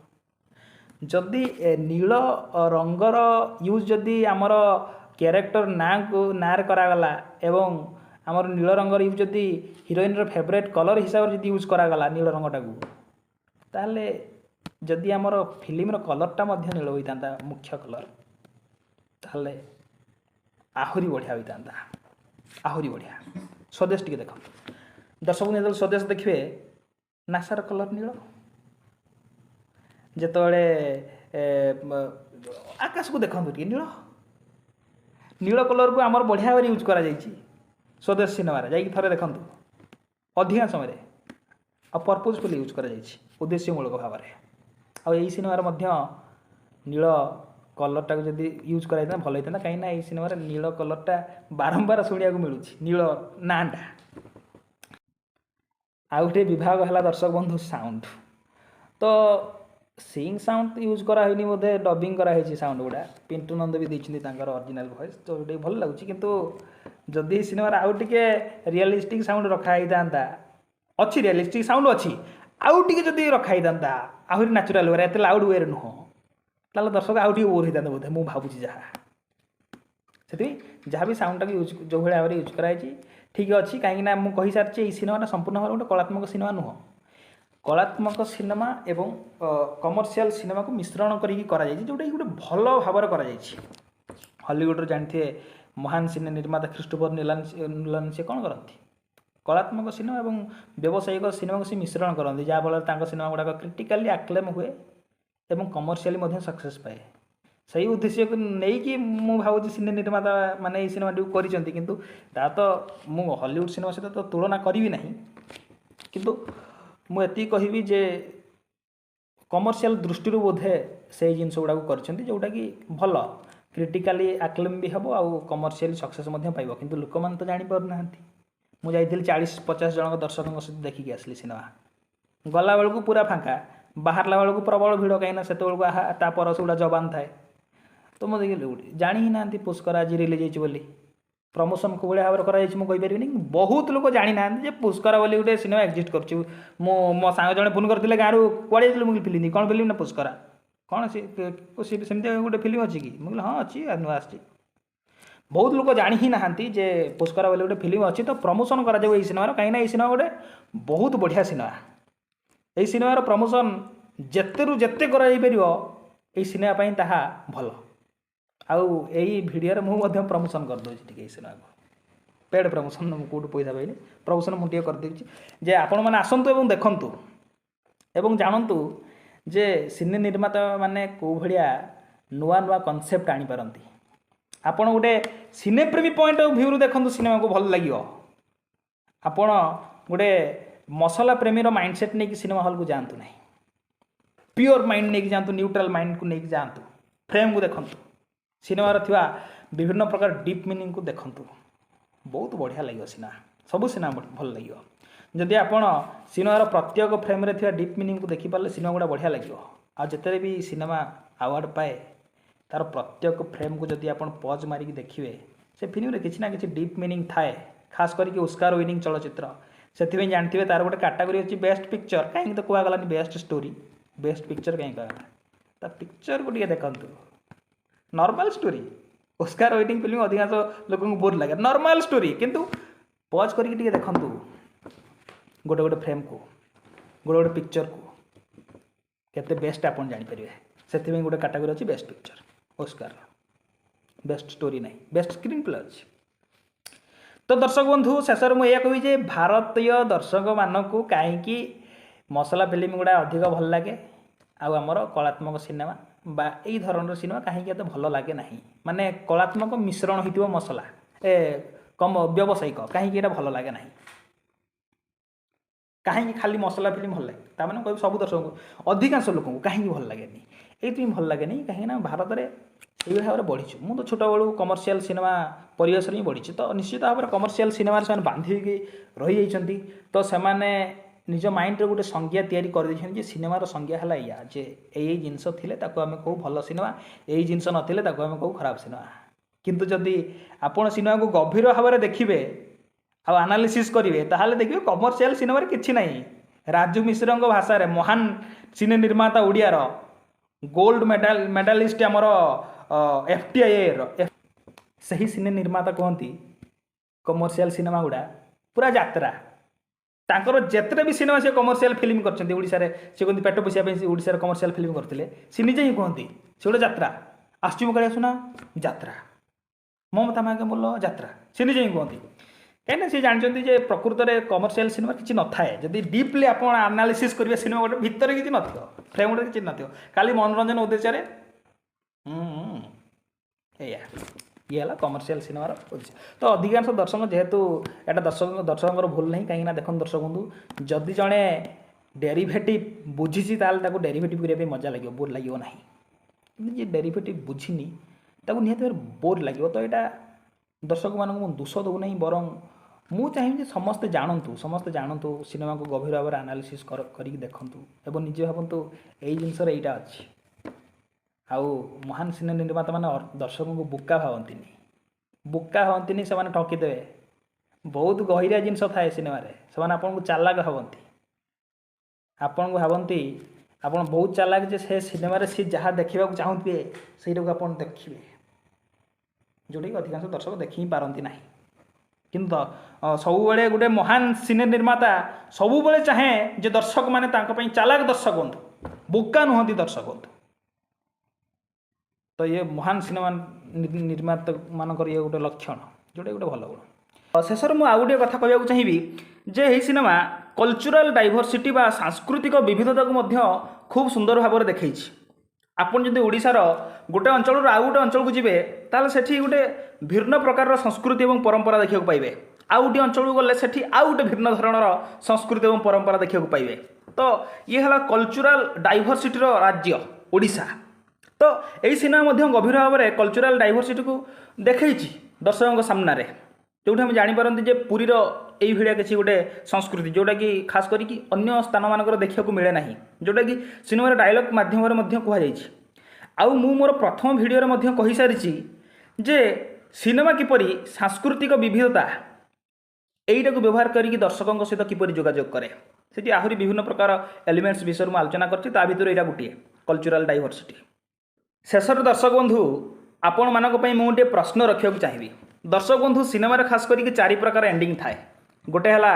ଯଦି ନୀଳ ରଙ୍ଗର ୟୁଜ୍ ଯଦି ଆମର କ୍ୟାରେକ୍ଟର ନାଁରେ କରାଗଲା ଏବଂ ଆମର ନୀଳ ରଙ୍ଗର ୟୁଜ୍ ଯଦି ହିରୋଇନ୍ର ଫେଭରେଟ୍ କଲର୍ ହିସାବରେ ଯଦି ୟୁଜ୍ କରାଗଲା ନୀଳ ରଙ୍ଗଟାକୁ, ତାହେଲେ ଯଦି ଆମର ଫିଲ୍ମର କଲର୍ଟା ମଧ୍ୟ ନୀଳ ହୋଇଥାନ୍ତା ମୁଖ୍ୟ କଲର୍, ତାହେଲେ ଆହୁରି ବଢ଼ିଆ ହୋଇଥାନ୍ତା, ଆହୁରି ବଢ଼ିଆ। ସ୍ୱଦେଶ ଟିକେ ଦେଖନ୍ତୁ, ଦର୍ଶକଙ୍କୁ ଯେତେବେଳେ ସ୍ୱଦେଶ ଦେଖିବେ ନାସାର କଲର୍ ନୀଳ, ଯେତେବେଳେ ଆକାଶକୁ ଦେଖନ୍ତୁ ଟିକେ ନୀଳ, ନୀଳ କଲର୍କୁ ଆମର ବଢ଼ିଆ ଭାବରେ ୟୁଜ୍ କରାଯାଇଛି ସ୍ୱଦେଶ ସିନେମାରେ, ଯାଇକି ଥରେ ଦେଖନ୍ତୁ। ଅଧିକା ସମୟରେ ଆଉ ପର୍ପୋଜଫୁଲି ୟୁଜ୍ କରାଯାଇଛି ଉଦ୍ଦେଶ୍ୟମୂଳକ ଭାବରେ। ଆଉ ଏହି ସିନେମାରେ ମଧ୍ୟ ନୀଳ କଲର୍ଟାକୁ ଯଦି ୟୁଜ୍ କରାଯାଇଥାନ୍ତା ଭଲ ହେଇଥାନ୍ତା, କାହିଁକିନା ଏହି ସିନେମାରେ ନୀଳ କଲର୍ଟା ବାରମ୍ବାର ଶୁଣିବାକୁ ମିଳୁଛି, ନୀଳ ନାଁଟା। ଆଉ ଗୋଟିଏ ବିଭାଗ ହେଲା ଦର୍ଶକ ବନ୍ଧୁ ସାଉଣ୍ଡ। ତ ସିଙ୍ଗ ସାଉଣ୍ଡ ୟୁଜ୍ କରାହେଇନି, ବୋଧେ ଡବିଂ କରାହେଇଛି ସାଉଣ୍ଡ ଗୁଡ଼ା। ପିଣ୍ଟୁ ନନ୍ଦ ବି ଦେଇଛନ୍ତି ତାଙ୍କର ଅରିଜିନାଲ ଭଏସ୍, ତ ଟିକେ ଭଲ ଲାଗୁଛି। କିନ୍ତୁ ଯଦି ଏହି ସିନେମାରେ ଆଉ ଟିକେ ରିଅଲିଷ୍ଟିକ୍ ସାଉଣ୍ଡ ରଖା ହେଇଥାନ୍ତା, ଅଛି ରିଅଲିଷ୍ଟିକ୍ ସାଉଣ୍ଡ ଅଛି, ଆଉ ଟିକେ ଯଦି ରଖା ହେଇଥାନ୍ତା ଆହୁରି ନ୍ୟାଚୁରାଲ୍ ୱେରେ, ଏତେ ଲାଉଡ଼ ୱେରେ ନୁହଁ, ତାହେଲେ ଦର୍ଶକ ଆଉ ଟିକେ ବୋର୍ ହେଇଥାନ୍ତେ ବୋଧେ, ମୁଁ ଭାବୁଛି ଯାହା। ସେଥିପାଇଁ ଯାହା ବି ସାଉଣ୍ଡଟାକୁ ୟୁଜ୍ ଯେଉଁ ଭଳି ଭାବରେ ୟୁଜ୍ କରାଯାଇଛି ଠିକ୍ ଅଛି, କାହିଁକିନା ମୁଁ କହିସାରିଛି ଏହି ସିନେମାଟା ସମ୍ପୂର୍ଣ୍ଣ ଭାବରେ ଗୋଟେ କଳାତ୍ମକ ସିନେମା ନୁହଁ। କଳାତ୍ମକ ସିନେମା ଏବଂ କମର୍ସିଆଲ ସିନେମାକୁ ମିଶ୍ରଣ କରିକି କରାଯାଇଛି, ଯେଉଁଟାକି ଗୋଟେ ଭଲ ଭାବରେ କରାଯାଇଛି। ହଲିଉଡ଼ରେ ଜାଣିଥିବେ ମହାନ ସିନେ ନିର୍ମାତା ଖ୍ରୀଷ୍ଟୋଫର ନୋଲାନ୍ ସେ କ'ଣ କରନ୍ତି, କଳାତ୍ମକ ସିନେମା ଏବଂ ବ୍ୟବସାୟିକ ସିନେମାକୁ ସେ ମିଶ୍ରଣ କରନ୍ତି, ଯାହାଫଳରେ ତାଙ୍କ ସିନେମା ଗୁଡ଼ାକ କ୍ରିଟିକାଲି ଆକ୍ଲେମ୍ ହୁଏ ଏବଂ କମର୍ସିଆଲି ମଧ୍ୟ ସକ୍ସେସ୍ ପାଏ। ସେହି ଉଦ୍ଦେଶ୍ୟକୁ ନେଇକି ମୁଁ ଭାବୁଛି ସିନେ ନିର୍ମାତା ମାନେ ଏହି ସିନେମାଟିକୁ କରିଛନ୍ତି। କିନ୍ତୁ ତା ତ ମୁଁ ହଲିଉଡ଼ ସିନେମା ସହିତ ତ ତୁଳନା କରିବି ନାହିଁ, କିନ୍ତୁ ମୁଁ ଏତିକି କହିବି ଯେ କମର୍ସିଆଲ ଦୃଷ୍ଟିରୁ ବୋଧେ ସେଇ ଜିନିଷ ଗୁଡ଼ାକୁ କରିଛନ୍ତି, ଯେଉଁଟାକି ଭଲ କ୍ରିଟିକାଲି ଆକ୍ଲେମ୍ ବି ହେବ ଆଉ କମର୍ସିଆଲି ସକ୍ସେସ୍ ମଧ୍ୟ ପାଇବ। କିନ୍ତୁ ଲୋକମାନେ ତ ଜାଣିପାରୁନାହାନ୍ତି। ମୁଁ ଯାଇଥିଲି 40-50 ଜଣଙ୍କ ଦର୍ଶକଙ୍କ ସହିତ ଦେଖିକି ଆସିଲି ସିନେମା। ଗଲାବେଳକୁ ପୁରା ଫାଙ୍କା, ବାହାରିଲା ବେଳକୁ ପ୍ରବଳ ଭିଡ଼, କାହିଁକିନା ସେତେବେଳକୁ ତା ପରସ ଗୁଡ଼ା ଜବାନ ଥାଏ। ତ ମୁଁ ଦେଖିଲି ଜାଣି ହିଁ ନାହାନ୍ତି ପୁଷ୍କର ଆଜି ରିଲିଜ୍ ହେଇଛି ବୋଲି। ପ୍ରମୋସନ୍ କେଉଁ ଭଳିଆ ଭାବରେ କରାଯାଇଛି ମୁଁ କହିପାରିବିନି, ବହୁତ ଲୋକ ଜାଣିନାହାନ୍ତି ଯେ ପୁଷ୍କର ବୋଲି ଗୋଟେ ସିନେମା ଏକ୍ଜିଷ୍ଟ କରୁଛି। ମୋ ସାଙ୍ଗ ଜଣେ ଫୋନ୍ କରିଥିଲେ ଗାଁରୁ, କୁଆଡ଼େ ଯାଇଥିଲି, ମୁଁ ଫିଲ୍ମ କ'ଣ ଫିଲ୍ମ ନା ପୁଷ୍କର, କ'ଣ ସେମିତି ଗୋଟେ ଫିଲ୍ମ ଅଛି କି? ମୁଁ କହିଲି ହଁ ଅଛି, ନୂଆ ଆସିଛି। ବହୁତ ଲୋକ ଜାଣି ହିଁ ନାହାନ୍ତି ଯେ ପୁଷ୍କର ବୋଲି ଗୋଟେ ଫିଲ୍ମ ଅଛି। ତ ପ୍ରମୋସନ୍ କରାଯାଉ ଏହି ସିନେମାର, କାହିଁକିନା ଏହି ସିନେମା ଗୋଟେ ବହୁତ ବଢ଼ିଆ ସିନେମା। ଏହି ସିନେମାର ପ୍ରମୋସନ୍ ଯେତେରୁ ଯେତେ କରାଯାଇପାରିବ ଏହି ସିନେମା ପାଇଁ ତାହା ଭଲ। ଆଉ ଏଇ ଭିଡ଼ିଓରେ ମୁଁ ମଧ୍ୟ ପ୍ରମୋସନ୍ କରିଦେଉଛି ଟିକେ ଏହି ସିନେମାକୁ, ପେଡ୍ ପ୍ରମୋସନ୍, ମୁଁ କେଉଁଠୁ ପଇସା ପାଇନି, ପ୍ରମୋସନ୍ ମୁଁ ଟିକେ କରିଦେଉଛି ଯେ ଆପଣମାନେ ଆସନ୍ତୁ ଏବଂ ଦେଖନ୍ତୁ ଏବଂ ଜାଣନ୍ତୁ ଯେ ସିନେ ନିର୍ମାତା ମାନେ କେଉଁ ଭଳିଆ ନୂଆ ନୂଆ କନସେପ୍ଟ ଆଣିପାରନ୍ତି। ଆପଣ ଗୋଟେ ସିନେପ୍ରେମୀ ପଏଣ୍ଟ ଅଫ୍ ଭ୍ୟୁରୁ ଦେଖନ୍ତୁ, ସିନେମାକୁ ଭଲ ଲାଗିବ। ଆପଣ ଗୋଟେ ମସଲା ପ୍ରେମୀର ମାଇଣ୍ଡସେଟ୍ ନେଇକି ସିନେମା ହଲ୍କୁ ଯାଆନ୍ତୁ ନାହିଁ, ପିଓର ମାଇଣ୍ଡ ନେଇକି ଯାଆନ୍ତୁ, ନ୍ୟୁଟ୍ରାଲ ମାଇଣ୍ଡକୁ ନେଇକି ଯାଆନ୍ତୁ, ଫ୍ରେମ୍କୁ ଦେଖନ୍ତୁ, ସିନେମାର ଥିବା ବିଭିନ୍ନ ପ୍ରକାର ଡିପ୍ ମିନିଂକୁ ଦେଖନ୍ତୁ। ବହୁତ ବଢ଼ିଆ ଲାଗିବ ସିନେମା, ସବୁ ସିନେମା ଭଲ ଲାଗିବ। ଯଦି ଆପଣ ସିନେମାର ପ୍ରତ୍ୟେକ ଫ୍ରେମ୍ରେ ଥିବା ଡିପ୍ ମିନିଂକୁ ଦେଖିପାରିଲେ ସିନେମା ଗୁଡ଼ା ବଢ଼ିଆ ଲାଗିବ। ଆଉ ଯେତେବେଳେ ବି ସିନେମା ଆୱାର୍ଡ଼ ପାଏ ତାର ପ୍ରତ୍ୟେକ ଫ୍ରେମ୍କୁ ଯଦି ଆପଣ ପଜ୍ ମାରିକି ଦେଖିବେ, ସେ ଫିଲ୍ମରେ କିଛି ନା କିଛି ଡିପ୍ ମିନିଂ ଥାଏ, ଖାସ୍ କରିକି ଓସ୍କାର ୱିନିଂ ଚଳଚ୍ଚିତ୍ର। ସେଥିପାଇଁ ଜାଣିଥିବେ ତାର ଗୋଟେ କାଟାଗୋରୀ ଅଛି ବେଷ୍ଟ ପିକ୍ଚର, କାହିଁକି ତ କୁହାଗଲାନି ବେଷ୍ଟ ଷ୍ଟୋରି, ବେଷ୍ଟ ପିକ୍ଚର କାହିଁକି କୁହାଗଲା? ତା ପିକ୍ଚରକୁ ଟିକେ ଦେଖନ୍ତୁ। Normal story, Oscar waiting film ଅଧିକାଂଶ ଲୋକଙ୍କୁ ବୋର୍ ଲାଗେ, ନର୍ମାଲ ଷ୍ଟୋରି, କିନ୍ତୁ ପଜ୍ କରିକି ଟିକେ ଦେଖନ୍ତୁ ଗୋଟେ ଗୋଟେ ଫ୍ରେମ୍କୁ, ଗୋଟେ ଗୋଟେ ପିକ୍ଚରକୁ, କେତେ ବେଷ୍ଟ ଆପଣ ଜାଣିପାରିବେ। ସେଥିପାଇଁ ଗୋଟେ କାଟାଗୋରୀ ଅଛି best picture Oscar, best story ନାହିଁ, ବେଷ୍ଟ ସ୍କ୍ରିନ୍ ପ୍ଲେ ଅଛି। ତ ଦର୍ଶକ ବନ୍ଧୁ ଶେଷରେ ମୁଁ ଏହା କହିବି ଯେ ଭାରତୀୟ ଦର୍ଶକମାନଙ୍କୁ କାହିଁକି ମସଲା ଫିଲ୍ମ ଗୁଡ଼ା ଅଧିକ ଭଲ ଲାଗେ ଆଉ ଆମର କଳାତ୍ମକ ସିନେମା ବା ଏଇ ଧରଣର ସିନେମା କାହିଁକି ଏତେ ଭଲ ଲାଗେ ନାହିଁ, ମାନେ କଳାତ୍ମକ ମିଶ୍ରଣ ହୋଇଥିବ ମସଲା ବ୍ୟବସାୟିକ, କାହିଁକି ଏଇଟା ଭଲ ଲାଗେ ନାହିଁ, କାହିଁକି ଖାଲି ମସଲା ଫିଲ୍ମ ଭଲ ଲାଗେ? ତାମାନେ କହିବି ସବୁ ଦର୍ଶକଙ୍କୁ, ଅଧିକାଂଶ ଲୋକଙ୍କୁ କାହିଁକି ଭଲ ଲାଗେନି? ଏଇଥିପାଇଁ ଭଲ ଲାଗେନି କାହିଁକିନା ଭାରତରେ এইভাবে ଭାବରେ ବଢ଼ିଛୁ ମୁଁ ତ ଛୋଟବେଳୁ କମର୍ସିଆଲ ସିନେମା ପରିବେଶରେ ହିଁ ବଢ଼ିଛି ତ ନିଶ୍ଚିତ ଭାବରେ କମର୍ସିଆଲ ସିନେମାରେ ସେମାନେ ବାନ୍ଧି ହେଇକି ରହିଯାଇଛନ୍ତି ତ ସେମାନେ ନିଜ ମାଇଣ୍ଡରେ ଗୋଟେ ସଂଜ୍ଞା ତିଆରି କରିଦେଇଛନ୍ତି ଯେ ସିନେମାର ସଂଜ୍ଞା ହେଲା ଏଇଆ ଯେ ଏଇ ଜିନିଷ ଥିଲେ ତାକୁ ଆମେ କହୁ ଭଲ ସିନେମା ଏଇ ଜିନିଷ ନଥିଲେ ତାକୁ ଆମେ କହୁ ଖରାପ ସିନେମା କିନ୍ତୁ ଯଦି ଆପଣ ସିନେମାକୁ ଗଭୀର ଭାବରେ ଦେଖିବେ ଆଉ ଆନାଲିସିସ୍ କରିବେ ତାହେଲେ ଦେଖିବେ କମର୍ସିଆଲ ସିନେମାରେ କିଛି ନାହିଁ ରାଜୁ ମିଶ୍ରଙ୍କ ଭାଷାରେ ମହାନ ସିନେ ନିର୍ମାତା ଓଡ଼ିଆର ଗୋଲ୍ଡ ମେଡାଲିଷ୍ଟ ଆମର FTIAର ସେହି ସିନେ ନିର୍ମାତା କୁହନ୍ତି କମର୍ସିଆଲ ସିନେମା ଗୁଡ଼ା ପୁରା ଯାତ୍ରା ତାଙ୍କର ଯେତେଟା ବି ସିନେମା ସେ କମର୍ସିଆଲ ଫିଲ୍ମ କରିଛନ୍ତି ଓଡ଼ିଶାରେ ସେ କୁହନ୍ତି ପେଟ ପୋଷିବା ପାଇଁ ସେ ଓଡ଼ିଶାରେ କମର୍ସିଆଲ ଫିଲ୍ମ କରିଥିଲେ ସେ ନିଜେ ହିଁ କୁହନ୍ତି ସେ ଗୋଟେ ଯାତ୍ରା ଆସୁଛି ମୁଁ କାଳେ ଆସୁନା ଯାତ୍ରା ମମତା ମାଗେ ବୋଲ ଯାତ୍ରା ସେ ନିଜେ ହିଁ କୁହନ୍ତି କାହିଁକିନା ସେ ଜାଣିଛନ୍ତି ଯେ ପ୍ରକୃତରେ କମର୍ସିଆଲ ସିନେମା କିଛି ନଥାଏ ଯଦି ଡିପ୍ଲି ଆପଣ ଆନାଲିସିସ୍ କରିବେ ସିନେମା ଗୋଟେ ଭିତରେ କିଛି ନଥିବ ଫ୍ରେମ୍ ଗୋଟେ କିଛି ନଥିବ ଖାଲି ମନୋରଞ୍ଜନ ଉଦ୍ଦେଶ୍ୟରେ ଏଇଆ ଇଏ ହେଲା କମର୍ସିଆଲ ସିନେମାର ଉଦ୍ଦେଶ୍ୟ ତ ଅଧିକାଂଶ ଦର୍ଶକ ଯେହେତୁ ଏଇଟା ଦର୍ଶକଙ୍କର ଭୁଲ ନାହିଁ କାହିଁକିନା ଦେଖନ୍ତୁ ଦର୍ଶକ ବନ୍ଧୁ ଯଦି ଜଣେ ଡେରିଭେଟିଭ୍ ବୁଝିଛି ତାହେଲେ ତାକୁ ଡେରିଭେଟିଭ୍ କରିବା ପାଇଁ ମଜା ଲାଗିବ ବୋର୍ ଲାଗିବ ନାହିଁ କିନ୍ତୁ ଯିଏ ଡେରିଭେଟିଭ୍ ବୁଝିନି ତାକୁ ନିହାତି ଭାବରେ ବୋର୍ ଲାଗିବ ତ ଏଇଟା ଦର୍ଶକମାନଙ୍କୁ ମୁଁ ଦୋଷ ଦେଉନାହିଁ ବରଂ ମୁଁ ଚାହିଁବି ଯେ ସମସ୍ତେ ଜାଣନ୍ତୁ ସିନେମାକୁ ଗଭୀର ଭାବରେ ଆନାଲିସିସ୍ କରିକି ଦେଖନ୍ତୁ ଏବଂ ନିଜେ ଭାବନ୍ତୁ ଏଇ ଜିନିଷରେ ଏଇଟା ଅଛି ଆଉ ମହାନ ସିନେ ନିର୍ମାତାମାନେ ଦର୍ଶକଙ୍କୁ ବୋକା ଭାବନ୍ତିନି ସେମାନେ ଠକିଦେବେ ବହୁତ ଗହିରିଆ ଜିନିଷ ଥାଏ ସିନେମାରେ ସେମାନେ ଆପଣଙ୍କୁ ଚାଲାକ ଭାବନ୍ତି ଆପଣ ବହୁତ ଚାଲାକ ଯେ ସେ ସିନେମାରେ ସେ ଯାହା ଦେଖିବାକୁ ଚାହୁଁଥିବେ ସେଇଟାକୁ ଆପଣ ଦେଖିବେ ଯେଉଁଟାକି ଅଧିକାଂଶ ଦର୍ଶକ ଦେଖି ହିଁ ପାରନ୍ତି ନାହିଁ କିନ୍ତୁ ସବୁବେଳେ ଗୋଟେ ମହାନ ସିନେ ନିର୍ମାତା ସବୁବେଳେ ଚାହେଁ ଯେ ଦର୍ଶକମାନେ ତାଙ୍କ ପାଇଁ ଚାଲାକ ଦର୍ଶକ ହୁଅନ୍ତୁ ବୋକା ନୁହନ୍ତି ଦର୍ଶକ ହୁଅନ୍ତୁ ତ ଇଏ ମହାନ ସିନେମା ନିର୍ମାତାମାନଙ୍କର ଇଏ ଗୋଟେ ଲକ୍ଷଣ ଯେଉଁଟା ଗୋଟେ ଭଲ ଗୁଣ ଶେଷରେ ମୁଁ ଆଉ ଗୋଟିଏ କଥା କହିବାକୁ ଚାହିଁବି ଯେ ଏହି ସିନେମା କଲଚରାଲ ଡାଇଭରସିଟି ବା ସାଂସ୍କୃତିକ ବିବିଧତାକୁ ମଧ୍ୟ ଖୁବ୍ ସୁନ୍ଦର ଭାବରେ ଦେଖେଇଛି ଆପଣ ଯଦି ଓଡ଼ିଶାର ଗୋଟେ ଅଞ୍ଚଳରୁ ଆଉ ଗୋଟେ ଅଞ୍ଚଳକୁ ଯିବେ ତାହେଲେ ସେଠି ଗୋଟେ ଭିନ୍ନ ପ୍ରକାରର ସଂସ୍କୃତି ଏବଂ ପରମ୍ପରା ଦେଖିବାକୁ ପାଇବେ ଆଉ ଗୋଟିଏ ଅଞ୍ଚଳକୁ ଗଲେ ସେଠି ଆଉ ଗୋଟେ ଭିନ୍ନ ଧରଣର ସଂସ୍କୃତି ଏବଂ ପରମ୍ପରା ଦେଖିବାକୁ ପାଇବେ ତ ଇଏ ହେଲା କଲଚରାଲ ଡାଇଭରସିଟିର ରାଜ୍ୟ ଓଡ଼ିଶା ତ ଏହି ସିନେମା ମଧ୍ୟ ଗଭୀର ଭାବରେ କଲଚରାଲ ଡାଇଭରସିଟିକୁ ଦେଖେଇଛି ଦର୍ଶକଙ୍କ ସାମ୍ନାରେ ଯେଉଁଠି ଆମେ ଜାଣିପାରନ୍ତି ଯେ ପୁରୀର ଏଇଭଳିଆ କିଛି ଗୋଟେ ସଂସ୍କୃତି ଯେଉଁଟାକି ଖାସ୍ କରିକି ଅନ୍ୟ ସ୍ଥାନମାନଙ୍କର ଦେଖିବାକୁ ମିଳେ ନାହିଁ ଯେଉଁଟାକି ସିନେମାର ଡାଇଲଗ୍ ମାଧ୍ୟମରେ ମଧ୍ୟ କୁହାଯାଇଛି ଆଉ ମୁଁ ମୋର ପ୍ରଥମ ଭିଡ଼ିଓରେ ମଧ୍ୟ କହିସାରିଛି ଯେ ସିନେମା କିପରି ସାଂସ୍କୃତିକ ବିବିଧତା এইটাকে ব্যবহার করি দর্শকଙ୍କ সহিত কিপরি যোগাযোগ করে সেটি আহুরি বিভিন্ন প্রকার এলিমেন্টস বিষয়ে মু আলোচনা করছি তা ভিতরে এটা গোটিয়ে কলচরাল ডাইভরসিটি শেষরে দর্শক বন্ধু আপন মানক পাই মু গোটিয়ে প্রশ্ন রাখিବାକୁ চাহিবি দর্শক বন্ধু সিনেমার খাস করি চারি প্রকার এন্ডিং থাকে গোটে হলা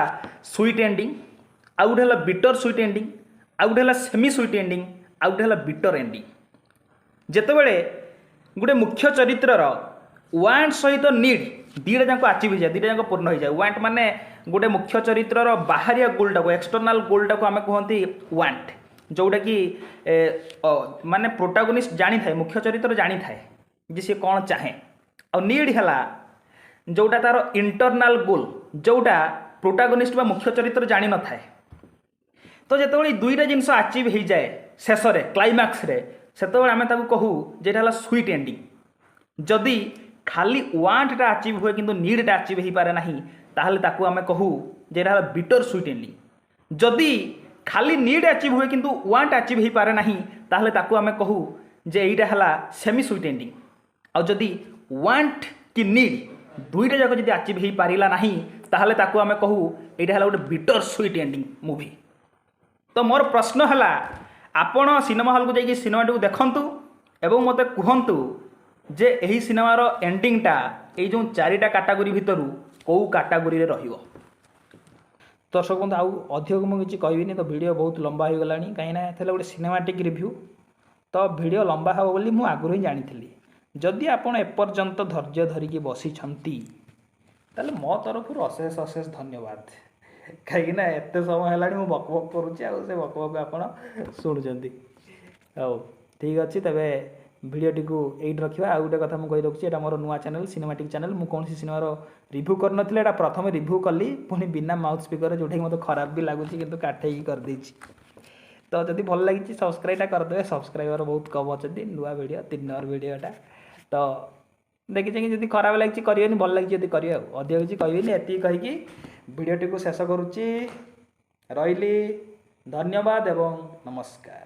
সুইট এন্ডিং আউ গোটে হলা বিটর সুইট এন্ডিং আউ গোটে হলা সেমি সুইট এন্ডিং আউ গোটে হলা বিটর এন্ডিং যেতবেলে গোটে মুখ্য চরিত্রর ওয়ান্ট সহিত নিড দুইটা যাক আচিভ হয়ে যায় দুইটা যাক পূর্ণ হয়ে যায় ওয়ান্ট মানে গোটে মুখ্য চরিত্রর বাহারিয়া গোলটাকে এক্সটর্নাল গোলটাকে আমি কুহতি ওয়ান্ট जोटा कि माने प्रोटागोनिस्ट जानी थाए मुख्य चरित्र जानी थाए जे सी कौन चाहे और नीड है जोटा तार इंटरनाल गोल जोटा प्रोटागोनिस्ट बा मुख्य चरित्र जानी न थाए तो जिते दुईटा जिनस आचिव हो जाए शेष क्लाइमैक्स से आम कहू जेटा स्वीट एंडिंग जदि खाली वांटटा आचिव हुए किंतु नीडटा आचिव हो पारे ना ताहले ताकू आम कहू जेटा बिटर स्वीट एंडिंग जदि खाली नीड आचिव हुए किंतु वांट आचिव हो पारे ना ताहले ताकू आम कहू जे एटा है सेमी स्वीट एंडिंग आ जदि वांट कि नीड दुईटा जाक जब आचिव हो पारा ना ताहले ताकू आम कहू एटा है गोटे बिटर स्वीट एंडिंग मूवी तो मोर प्रश्न है आपण सिनेमा हल को जाइए सिनेमा टी देखु एवं मत कहतु जे यही सिनेमार एंडिंगटा ये जो चारिटा कैटेगरी भितर कौ कैटेगरी रहिबो दर्शक बंधु आउ अधिक मुझे कहबी तो वीडियो बहुत लंबा हो गला कहीं गोटे सिनेमाटिक रिव्यू तो वीडियो लंबा हे बोली मुझे आगुरी ही जानी जदि आप एपर्यंत धैर्य धरिकी बसी मो तरफ अशेष अशेष धन्यवाद कहीं एत समय है मुझे बक बक करुँचे से बक बक आप शुणुंट ठीक अच्छे तेरे भिडटी को यही रखा आउ गोटे कथा मुझे रखी है मोर नुआ चैनल सिनेमाटिक चैनल मुझे कौन सिनेमार रिव्यू करनी प्रथम रिव्यू कली पुणी बिना माउथ स्पीकर जोटा कि मतलब खराब भी लगुच कि काटे कर देछि तो तो जदि भल लगी सब्सक्राइबटा करदे सब्सक्राइबर बहुत कम अच्छा नुआ वीडियो 3 नंबर वीडियोटा तो देखी चाहिए जब खराब लगी करेनि भल लगी जब करेंगे अधिक किसी कहनी एति कहीकि वीडियोटी को शेष करुच्ची रही धन्यवाद एवं नमस्कार।